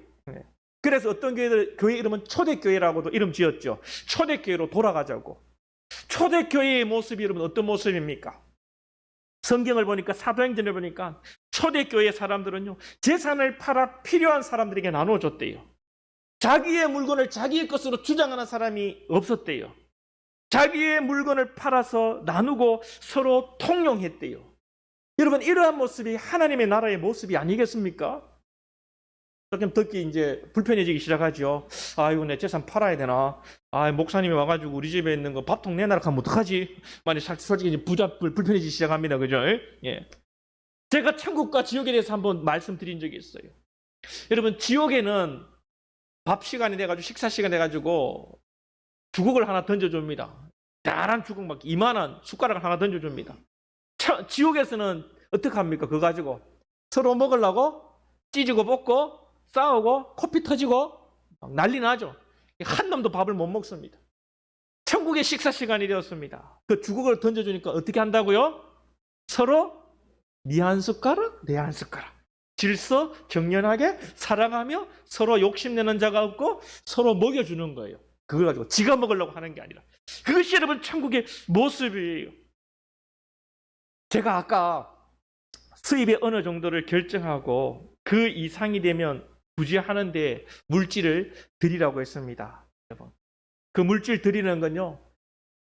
그래서 어떤 교회 이름은 초대교회라고도 이름 지었죠. 초대교회로 돌아가자고. 초대교회의 모습이 여러분 어떤 모습입니까? 성경을 보니까, 사도행전을 보니까 초대교회 사람들은요, 재산을 팔아 필요한 사람들에게 나눠줬대요. 자기의 물건을 자기의 것으로 주장하는 사람이 없었대요. 자기의 물건을 팔아서 나누고 서로 통용했대요. 여러분, 이러한 모습이 하나님의 나라의 모습이 아니겠습니까? 조금 듣기 이제 불편해지기 시작하죠. 이거 내 재산 팔아야 되나? 목사님이 와가지고 우리 집에 있는 거 밥통 내놔라 하면 어떡하지? 많이 솔직히 이제 불편해지기 시작합니다. 그죠? 예. 제가 천국과 지옥에 대해서 한번 말씀드린 적이 있어요. 여러분, 지옥에는 밥 시간이 돼가지고, 식사 시간이 돼가지고 주걱을 하나 던져줍니다. 잘한 주걱 막 이만한 숟가락을 하나 던져줍니다. 지옥에서는 어떻게 합니까? 그거 가지고 서로 먹으려고 찢고 볶고 싸우고 코피 터지고 막 난리 나죠. 한 놈도 밥을 못 먹습니다. 천국의 식사 시간이 되었습니다. 그 주걱을 던져주니까 어떻게 한다고요? 서로 네 한 숟가락, 내 한 숟가락. 질서 정연하게 살아가며 서로 욕심내는 자가 없고 서로 먹여주는 거예요. 그걸 가지고 지가 먹으려고 하는 게 아니라 그것이 여러분 천국의 모습이에요. 제가 아까 수입의 어느 정도를 결정하고 그 이상이 되면 구제하는데 물질을 드리라고 했습니다. 여러분, 그 물질 드리는 건요,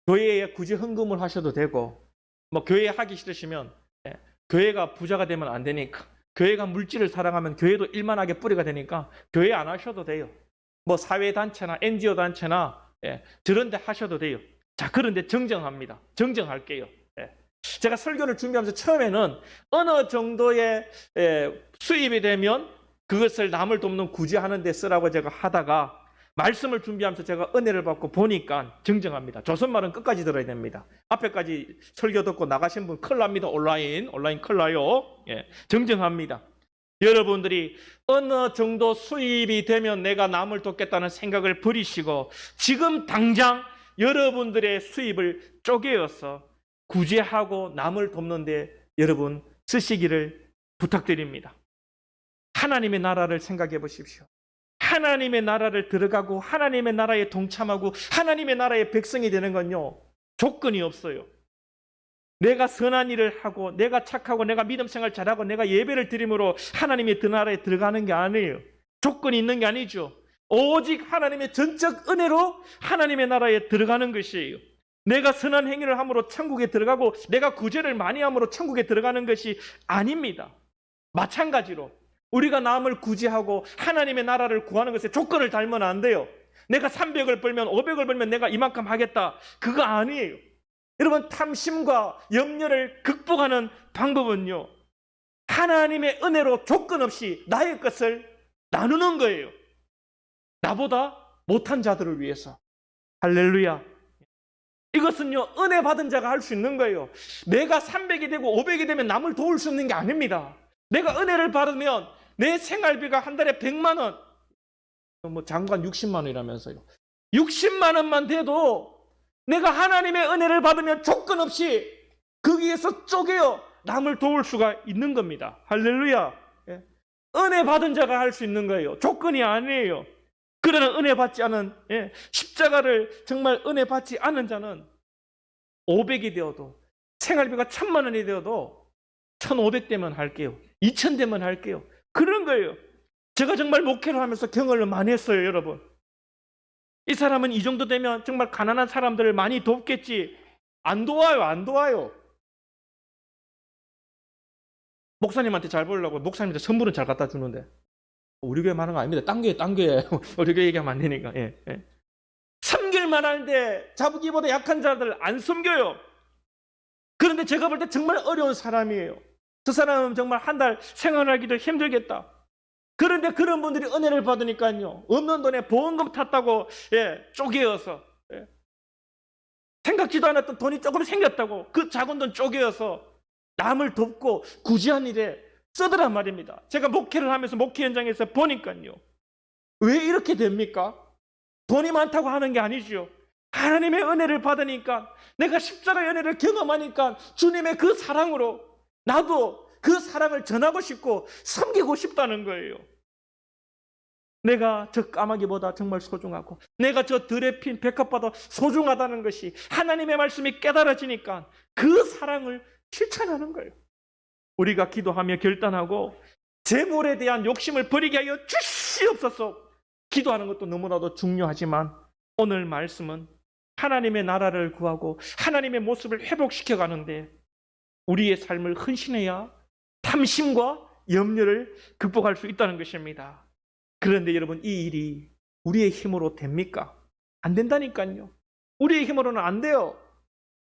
교회에 구제 헌금을 하셔도 되고, 뭐 교회 하기 싫으시면 교회가 부자가 되면 안 되니까, 교회가 물질을 사랑하면 교회도 일만하게 뿌리가 되니까 교회 안 하셔도 돼요. 뭐 사회단체나 NGO 단체나 저런 데 하셔도 돼요. 자, 그런데 정정합니다. 정정할게요. 제가 설교를 준비하면서 처음에는 어느 정도의 수입이 되면 그것을 남을 돕는 구제하는 데 쓰라고 제가 하다가 말씀을 준비하면서 제가 은혜를 받고 보니까 정정합니다. 조선말은 끝까지 들어야 됩니다. 앞에까지 설교 듣고 나가신 분 큰일 납니다. 온라인 큰일 나요. 정정합니다. 여러분들이 어느 정도 수입이 되면 내가 남을 돕겠다는 생각을 버리시고 지금 당장 여러분들의 수입을 쪼개어서 구제하고 남을 돕는데 여러분 쓰시기를 부탁드립니다. 하나님의 나라를 생각해 보십시오. 하나님의 나라를 들어가고 하나님의 나라에 동참하고 하나님의 나라의 백성이 되는 건요, 조건이 없어요. 내가 선한 일을 하고 내가 착하고 내가 믿음 생활 잘하고 내가 예배를 드림으로 하나님의 그 나라에 들어가는 게 아니에요. 조건이 있는 게 아니죠. 오직 하나님의 전적 은혜로 하나님의 나라에 들어가는 것이에요. 내가 선한 행위를 함으로 천국에 들어가고 내가 구제를 많이 함으로 천국에 들어가는 것이 아닙니다. 마찬가지로 우리가 남을 구제하고 하나님의 나라를 구하는 것에 조건을 달면 안 돼요. 내가 300을 벌면 500을 벌면 내가 이만큼 하겠다. 그거 아니에요. 여러분, 탐심과 염려를 극복하는 방법은요, 하나님의 은혜로 조건 없이 나의 것을 나누는 거예요. 나보다 못한 자들을 위해서. 할렐루야. 이것은요, 은혜 받은 자가 할 수 있는 거예요. 내가 300이 되고 500이 되면 남을 도울 수 있는 게 아닙니다. 내가 은혜를 받으면 내 생활비가 한 달에 100만 원, 뭐 장관 60만 원이라면서요. 60만 원만 돼도 내가 하나님의 은혜를 받으면 조건 없이 거기에서 쪼개어 남을 도울 수가 있는 겁니다. 할렐루야. 은혜 받은 자가 할 수 있는 거예요. 조건이 아니에요. 그러나 은혜 받지 않은, 십자가를 정말 은혜 받지 않은 자는 500이 되어도 생활비가 1000만 원이 되어도 1500 되면 할게요. 2000 되면 할게요. 그런 거예요. 제가 정말 목회를 하면서 경험을 많이 했어요, 여러분. 이 사람은 이 정도 되면 정말 가난한 사람들을 많이 돕겠지. 안 도와요, 안 도와요. 목사님한테 잘 보려고 목사님한테 선물은 잘 갖다 주는데 우리 교회 많은 거 아닙니다. 딴 교회 우리 교회 얘기하면 안 되니까. 섬길만 하는데 자부기보다 약한 자들 안 섬겨요. 그런데 제가 볼 때 정말 어려운 사람이에요. 저 사람은 정말 한 달 생활하기도 힘들겠다. 그런데 그런 분들이 은혜를 받으니까요, 없는 돈에 보험금 탔다고 쪼개어서, 생각지도 않았던 돈이 조금 생겼다고 그 작은 돈 쪼개어서 남을 돕고 구제한 일에 쓰더란 말입니다. 제가 목회를 하면서 목회 현장에서 보니까요, 왜 이렇게 됩니까? 돈이 많다고 하는 게 아니죠. 하나님의 은혜를 받으니까, 내가 십자가의 은혜를 경험하니까 주님의 그 사랑으로 나도 그 사랑을 전하고 싶고 섬기고 싶다는 거예요. 내가 저 까마귀보다 정말 소중하고 내가 저 들에 핀 백합보다 소중하다는 것이 하나님의 말씀이 깨달아지니까 그 사랑을 실천하는 거예요. 우리가 기도하며 결단하고 재물에 대한 욕심을 버리게 하여 주시옵소서. 기도하는 것도 너무나도 중요하지만 오늘 말씀은 하나님의 나라를 구하고 하나님의 모습을 회복시켜 가는데 우리의 삶을 헌신해야 탐심과 염려를 극복할 수 있다는 것입니다. 그런데 여러분, 이 일이 우리의 힘으로 됩니까? 안 된다니까요. 우리의 힘으로는 안 돼요.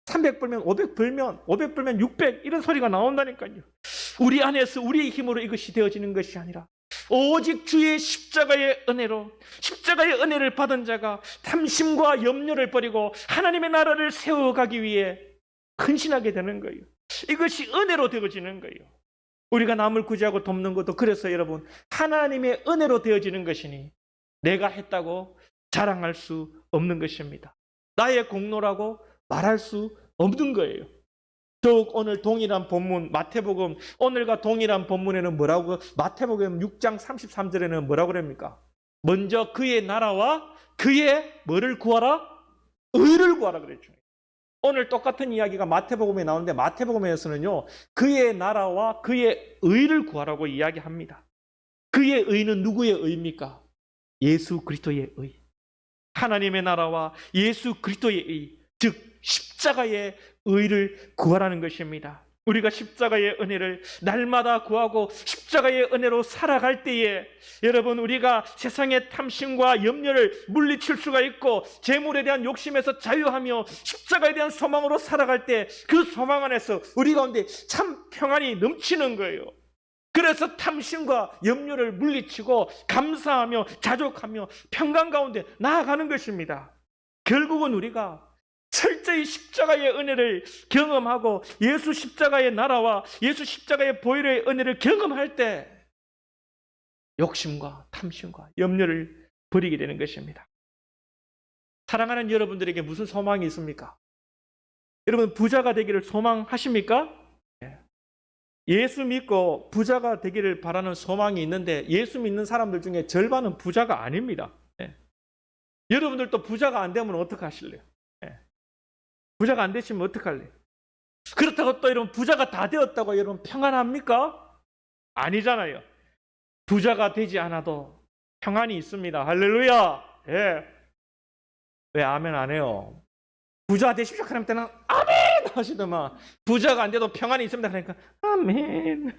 300 벌면 500 벌면 500 벌면 600 이런 소리가 나온다니까요. 우리 안에서 우리의 힘으로 이것이 되어지는 것이 아니라 오직 주의 십자가의 은혜로, 십자가의 은혜를 받은 자가 탐심과 염려를 버리고 하나님의 나라를 세워가기 위해 헌신하게 되는 거예요. 이것이 은혜로 되어지는 거예요. 우리가 남을 구제하고 돕는 것도 그래서 여러분, 하나님의 은혜로 되어지는 것이니 내가 했다고 자랑할 수 없는 것입니다. 나의 공로라고 말할 수 없는 거예요. 더욱 오늘 동일한 본문 마태복음, 오늘과 동일한 본문에는 뭐라고, 마태복음 6장 33절에는 뭐라고 그럽니까? 먼저 그의 나라와 그의 뭐를 구하라? 의를 구하라 그랬죠. 오늘 똑같은 이야기가 마태복음에 나오는데 마태복음에서는요, 그의 나라와 그의 의를 구하라고 이야기합니다. 그의 의는 누구의 의입니까? 예수 그리스도의 의. 하나님의 나라와 예수 그리스도의 의, 즉 십자가의 의를 구하라는 것입니다. 우리가 십자가의 은혜를 날마다 구하고 십자가의 은혜로 살아갈 때에 여러분, 우리가 세상의 탐심과 염려를 물리칠 수가 있고 재물에 대한 욕심에서 자유하며 십자가에 대한 소망으로 살아갈 때 그 소망 안에서 우리 가운데 참 평안이 넘치는 거예요. 그래서 탐심과 염려를 물리치고 감사하며 자족하며 평강 가운데 나아가는 것입니다. 결국은 우리가 철저히 십자가의 은혜를 경험하고 예수 십자가의 나라와 예수 십자가의 보혈의 은혜를 경험할 때 욕심과 탐심과 염려를 버리게 되는 것입니다. 사랑하는 여러분들에게 무슨 소망이 있습니까? 여러분, 부자가 되기를 소망하십니까? 예수 믿고 부자가 되기를 바라는 소망이 있는데 예수 믿는 사람들 중에 절반은 부자가 아닙니다. 여러분들도 부자가 안 되면 어떡하실래요? 부자가 안 되시면 어떡할래요? 그렇다고 또 여러분 부자가 다 되었다고 여러분 평안합니까? 아니잖아요. 부자가 되지 않아도 평안이 있습니다. 할렐루야. 왜 아멘 안 해요? 부자 되십시오 하는 때는 아멘 하시더만, 부자가 안 돼도 평안이 있습니다 그러니까 아멘.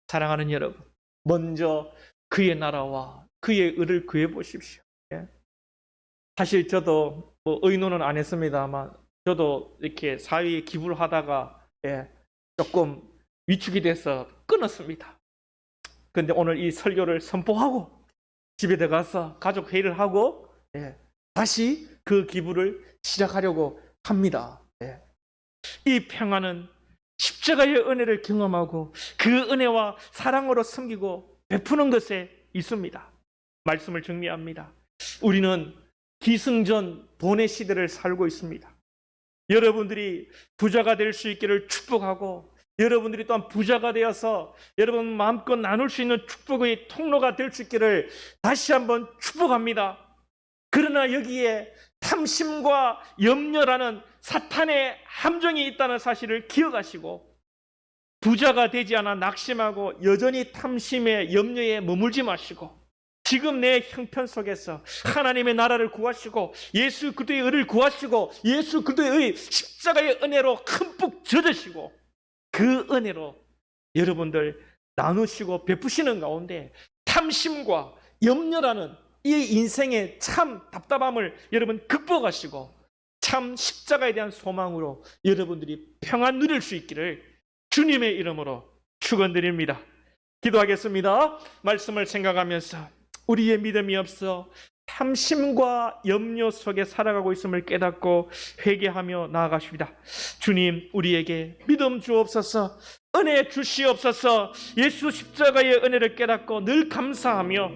사랑하는 여러분, 먼저 그의 나라와 그의 의를 구해 보십시오. 사실 저도 의논은 안 했습니다만 저도 이렇게 사회에 기부를 하다가 조금 위축이 돼서 끊었습니다. 그런데 오늘 이 설교를 선포하고 집에 들어가서 가족 회의를 하고 다시 그 기부를 시작하려고 합니다. 이 평안은 십자가의 은혜를 경험하고 그 은혜와 사랑으로 섬기고 베푸는 것에 있습니다. 말씀을 정리합니다. 우리는 기승전 돈의 시대를 살고 있습니다. 여러분들이 부자가 될 수 있기를 축복하고 여러분들이 또한 부자가 되어서 여러분 마음껏 나눌 수 있는 축복의 통로가 될 수 있기를 다시 한번 축복합니다. 그러나 여기에 탐심과 염려라는 사탄의 함정이 있다는 사실을 기억하시고 부자가 되지 않아 낙심하고 여전히 탐심의 염려에 머물지 마시고 지금 내 형편 속에서 하나님의 나라를 구하시고 예수 그리스도의 의를 구하시고 예수 그리스도의 의 십자가의 은혜로 흠뻑 젖으시고 그 은혜로 여러분들 나누시고 베푸시는 가운데 탐심과 염려라는 이 인생의 참 답답함을 여러분 극복하시고 참 십자가에 대한 소망으로 여러분들이 평안 누릴 수 있기를 주님의 이름으로 축원드립니다. 기도하겠습니다. 말씀을 생각하면서 우리의 믿음이 없어 탐심과 염려 속에 살아가고 있음을 깨닫고 회개하며 나아가십니다. 주님, 우리에게 믿음 주옵소서, 은혜 주시옵소서. 예수 십자가의 은혜를 깨닫고 늘 감사하며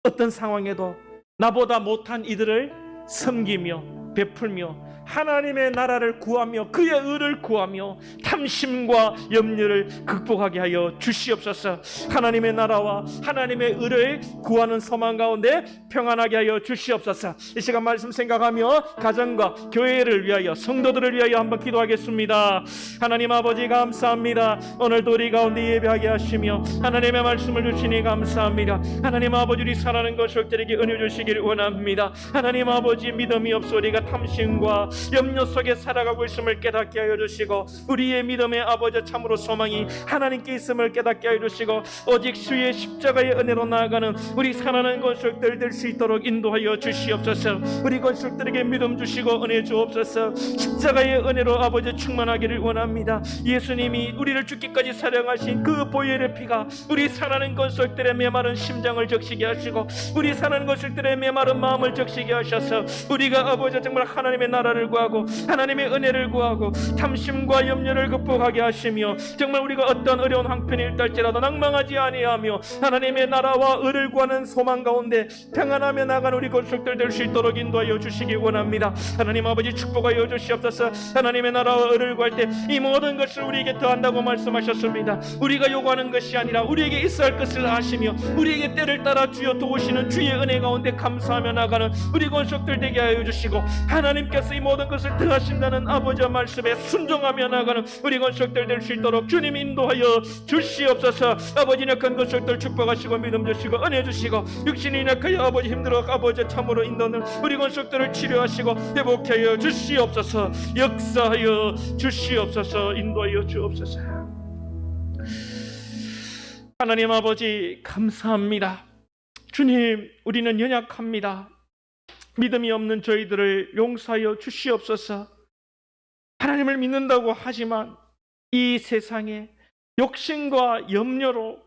어떤 상황에도 나보다 못한 이들을 섬기며 베풀며 하나님의 나라를 구하며 그의 의를 구하며 탐심과 염려를 극복하게 하여 주시옵소서. 하나님의 나라와 하나님의 의를 구하는 소망 가운데 평안하게 하여 주시옵소서. 이 시간 말씀 생각하며 가정과 교회를 위하여 성도들을 위하여 한번 기도하겠습니다. 하나님 아버지 감사합니다. 오늘도 우리 가운데 예배하게 하시며 하나님의 말씀을 주시니 감사합니다. 하나님 아버지, 우리 사랑하는 것들에게 은혜 주시기를 원합니다. 하나님 아버지, 믿음이 없어 우리가 탐심과 염려 속에 살아가고 있음을 깨닫게 하여 주시고 우리의 믿음의 아버지 참으로 소망이 하나님께 있음을 깨닫게 하여 주시고 오직 주의 십자가의 은혜로 나아가는 우리 사랑하는 건축들 될 수 있도록 인도하여 주시옵소서. 우리 건축들에게 믿음 주시고 은혜 주옵소서. 십자가의 은혜로 아버지 충만하기를 원합니다. 예수님이 우리를 죽기까지 사랑하신 그 보혈의 피가 우리 사랑하는 건축들의 메마른 심장을 적시게 하시고 우리 사랑하는 건축들의 메마른 마음을 적시게 하셔서 우리가 아버지 정말 하나님의 나라를 평안을 구하고 하나님의 은혜를 구하고 탐심과 염려를 극복하게 하시며 정말 우리가 어떤 어려운 황편에 일달지라도 낭망하지 아니하며 하나님의 나라와 의를 구하는 소망 가운데 평안하며 나가는 우리 권속들 될 수 있도록 인도하여 주시기 원합니다. 하나님 아버지 축복하여 주시옵소서. 하나님의 나라와 의를 구할 때 이 모든 것을 우리에게 더한다고 말씀하셨습니다. 우리가 요구하는 것이 아니라 우리에게 있어야 할 것을 아시며 우리에게 때를 따라 주여 도우시는 주의 은혜 가운데 감사하며 나가는 우리 권속들 되게 하여 주시고 하나님께서 이 모든 것을 더하신다는 아버지의 말씀에 순종하며 나가는 우리 권속들 될 수 있도록 주님 인도하여 주시옵소서. 아버지 약한 권속들 축복하시고 믿음 주시고 은혜 주시고 육신이 약하여 아버지 힘들어 아버지 참으로 인도하는 우리 권속들을 치료하시고 회복하여 주시옵소서. 역사하여 주시옵소서. 인도하여 주옵소서. 하나님 아버지 감사합니다. 주님, 우리는 연약합니다. 믿음이 없는 저희들을 용서하여 주시옵소서. 하나님을 믿는다고 하지만 이 세상에 욕심과 염려로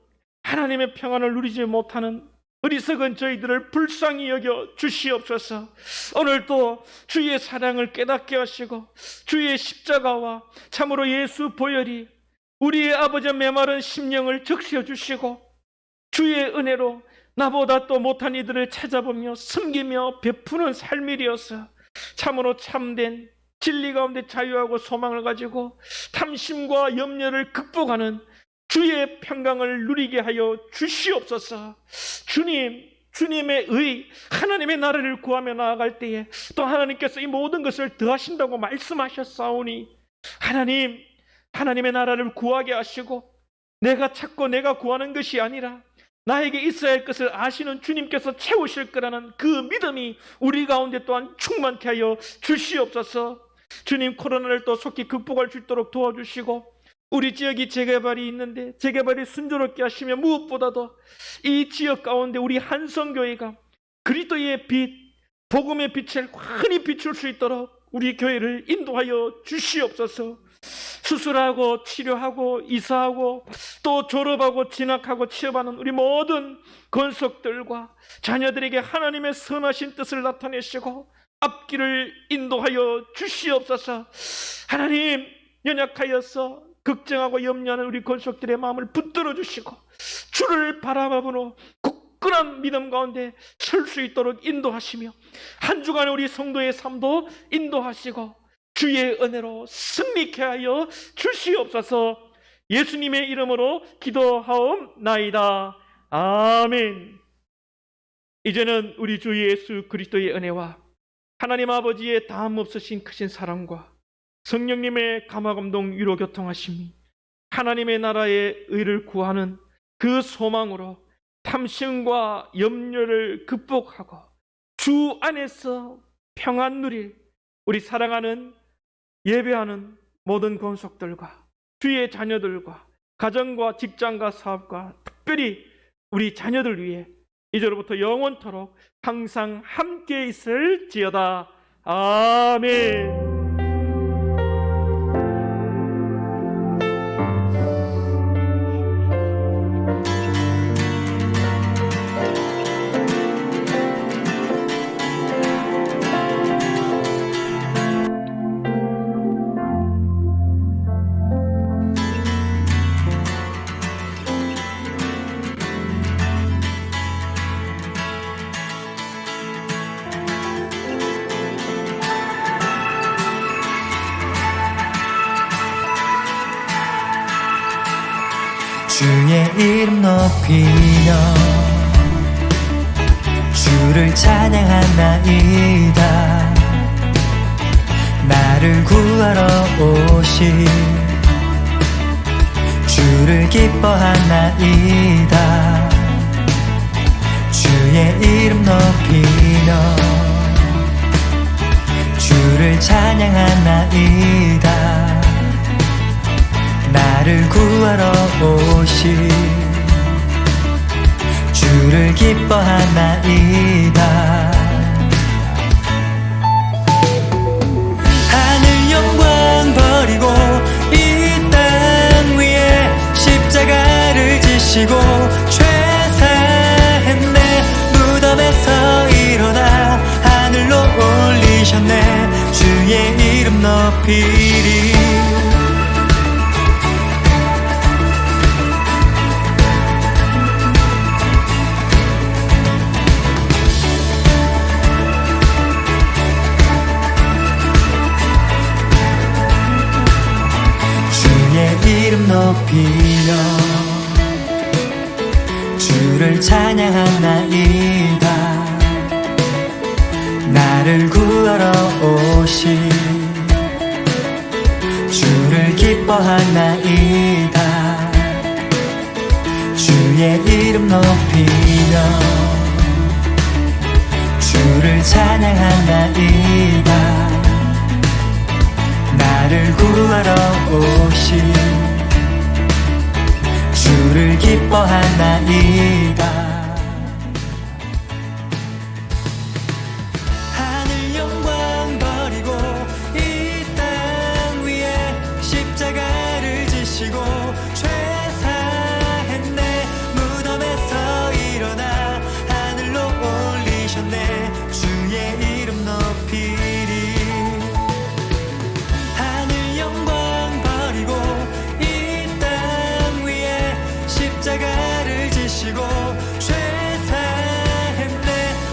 하나님의 평안을 누리지 못하는 어리석은 저희들을 불쌍히 여겨 주시옵소서. 오늘도 주의 사랑을 깨닫게 하시고 주의 십자가와 참으로 예수 보혈이 우리의 아버지 메마른 심령을 적셔 주시고 주의 은혜로 나보다 또 못한 이들을 찾아보며 섬기며 베푸는 삶이 되어서 참으로 참된 진리 가운데 자유하고 소망을 가지고 탐심과 염려를 극복하는 주의 평강을 누리게 하여 주시옵소서. 주님, 주님의 의, 하나님의 나라를 구하며 나아갈 때에 또 하나님께서 이 모든 것을 더하신다고 말씀하셨사오니 하나님, 하나님의 나라를 구하게 하시고 내가 찾고 내가 구하는 것이 아니라 나에게 있어야 할 것을 아시는 주님께서 채우실 거라는 그 믿음이 우리 가운데 또한 충만케 하여 주시옵소서. 주님, 코로나를 또 속히 극복할 수 있도록 도와주시고 우리 지역이 재개발이 있는데 재개발이 순조롭게 하시며 무엇보다도 이 지역 가운데 우리 한성교회가 그리스도의 빛, 복음의 빛을 환히 비출 수 있도록 우리 교회를 인도하여 주시옵소서. 수술하고 치료하고 이사하고 또 졸업하고 진학하고 취업하는 우리 모든 권속들과 자녀들에게 하나님의 선하신 뜻을 나타내시고 앞길을 인도하여 주시옵소서. 하나님, 연약하여서 걱정하고 염려하는 우리 권속들의 마음을 붙들어 주시고 주를 바라보므로 굳건한 믿음 가운데 설 수 있도록 인도하시며 한 주간의 우리 성도의 삶도 인도하시고 주의 은혜로 승리케 하여 주시옵소서. 예수님의 이름으로 기도하옵나이다. 아멘. 이제는 우리 주 예수 그리스도의 은혜와 하나님 아버지의 다음 없으신 크신 사랑과 성령님의 감화감동 위로 교통하심이 하나님의 나라의 의를 구하는 그 소망으로 탐심과 염려를 극복하고 주 안에서 평안 누릴 우리 사랑하는 예배하는 모든 권속들과 주의 자녀들과 가정과 직장과 사업과 특별히 우리 자녀들 위해 이제로부터 영원토록 항상 함께 있을지어다. 아멘. 주의 이름 높이며 주를 찬양하나이다. 나를 구하러 오신 주를 기뻐하나이다. 주의 이름 높이며 주를 찬양하나이다. 나를 구하러 오신 주를 기뻐하나이다. 하늘 영광 버리고 이 땅 위에 십자가를 지시고 죄사했네. 무덤에서 일어나 하늘로 올리셨네. 주의 이름 높이리. 주의 이름 높이며 주를 찬양하나이다. 나를 구하러 오신 주를 기뻐하나이다. 주의 이름 높이며 주를 찬양하나이다. 나를 구하러 오신 주를 기뻐하나이다. 하늘 영광 버리고 이 땅 위에 십자가를 지시고 죄사했네. 무덤에서 일어나 하늘로 올리셨네. 주의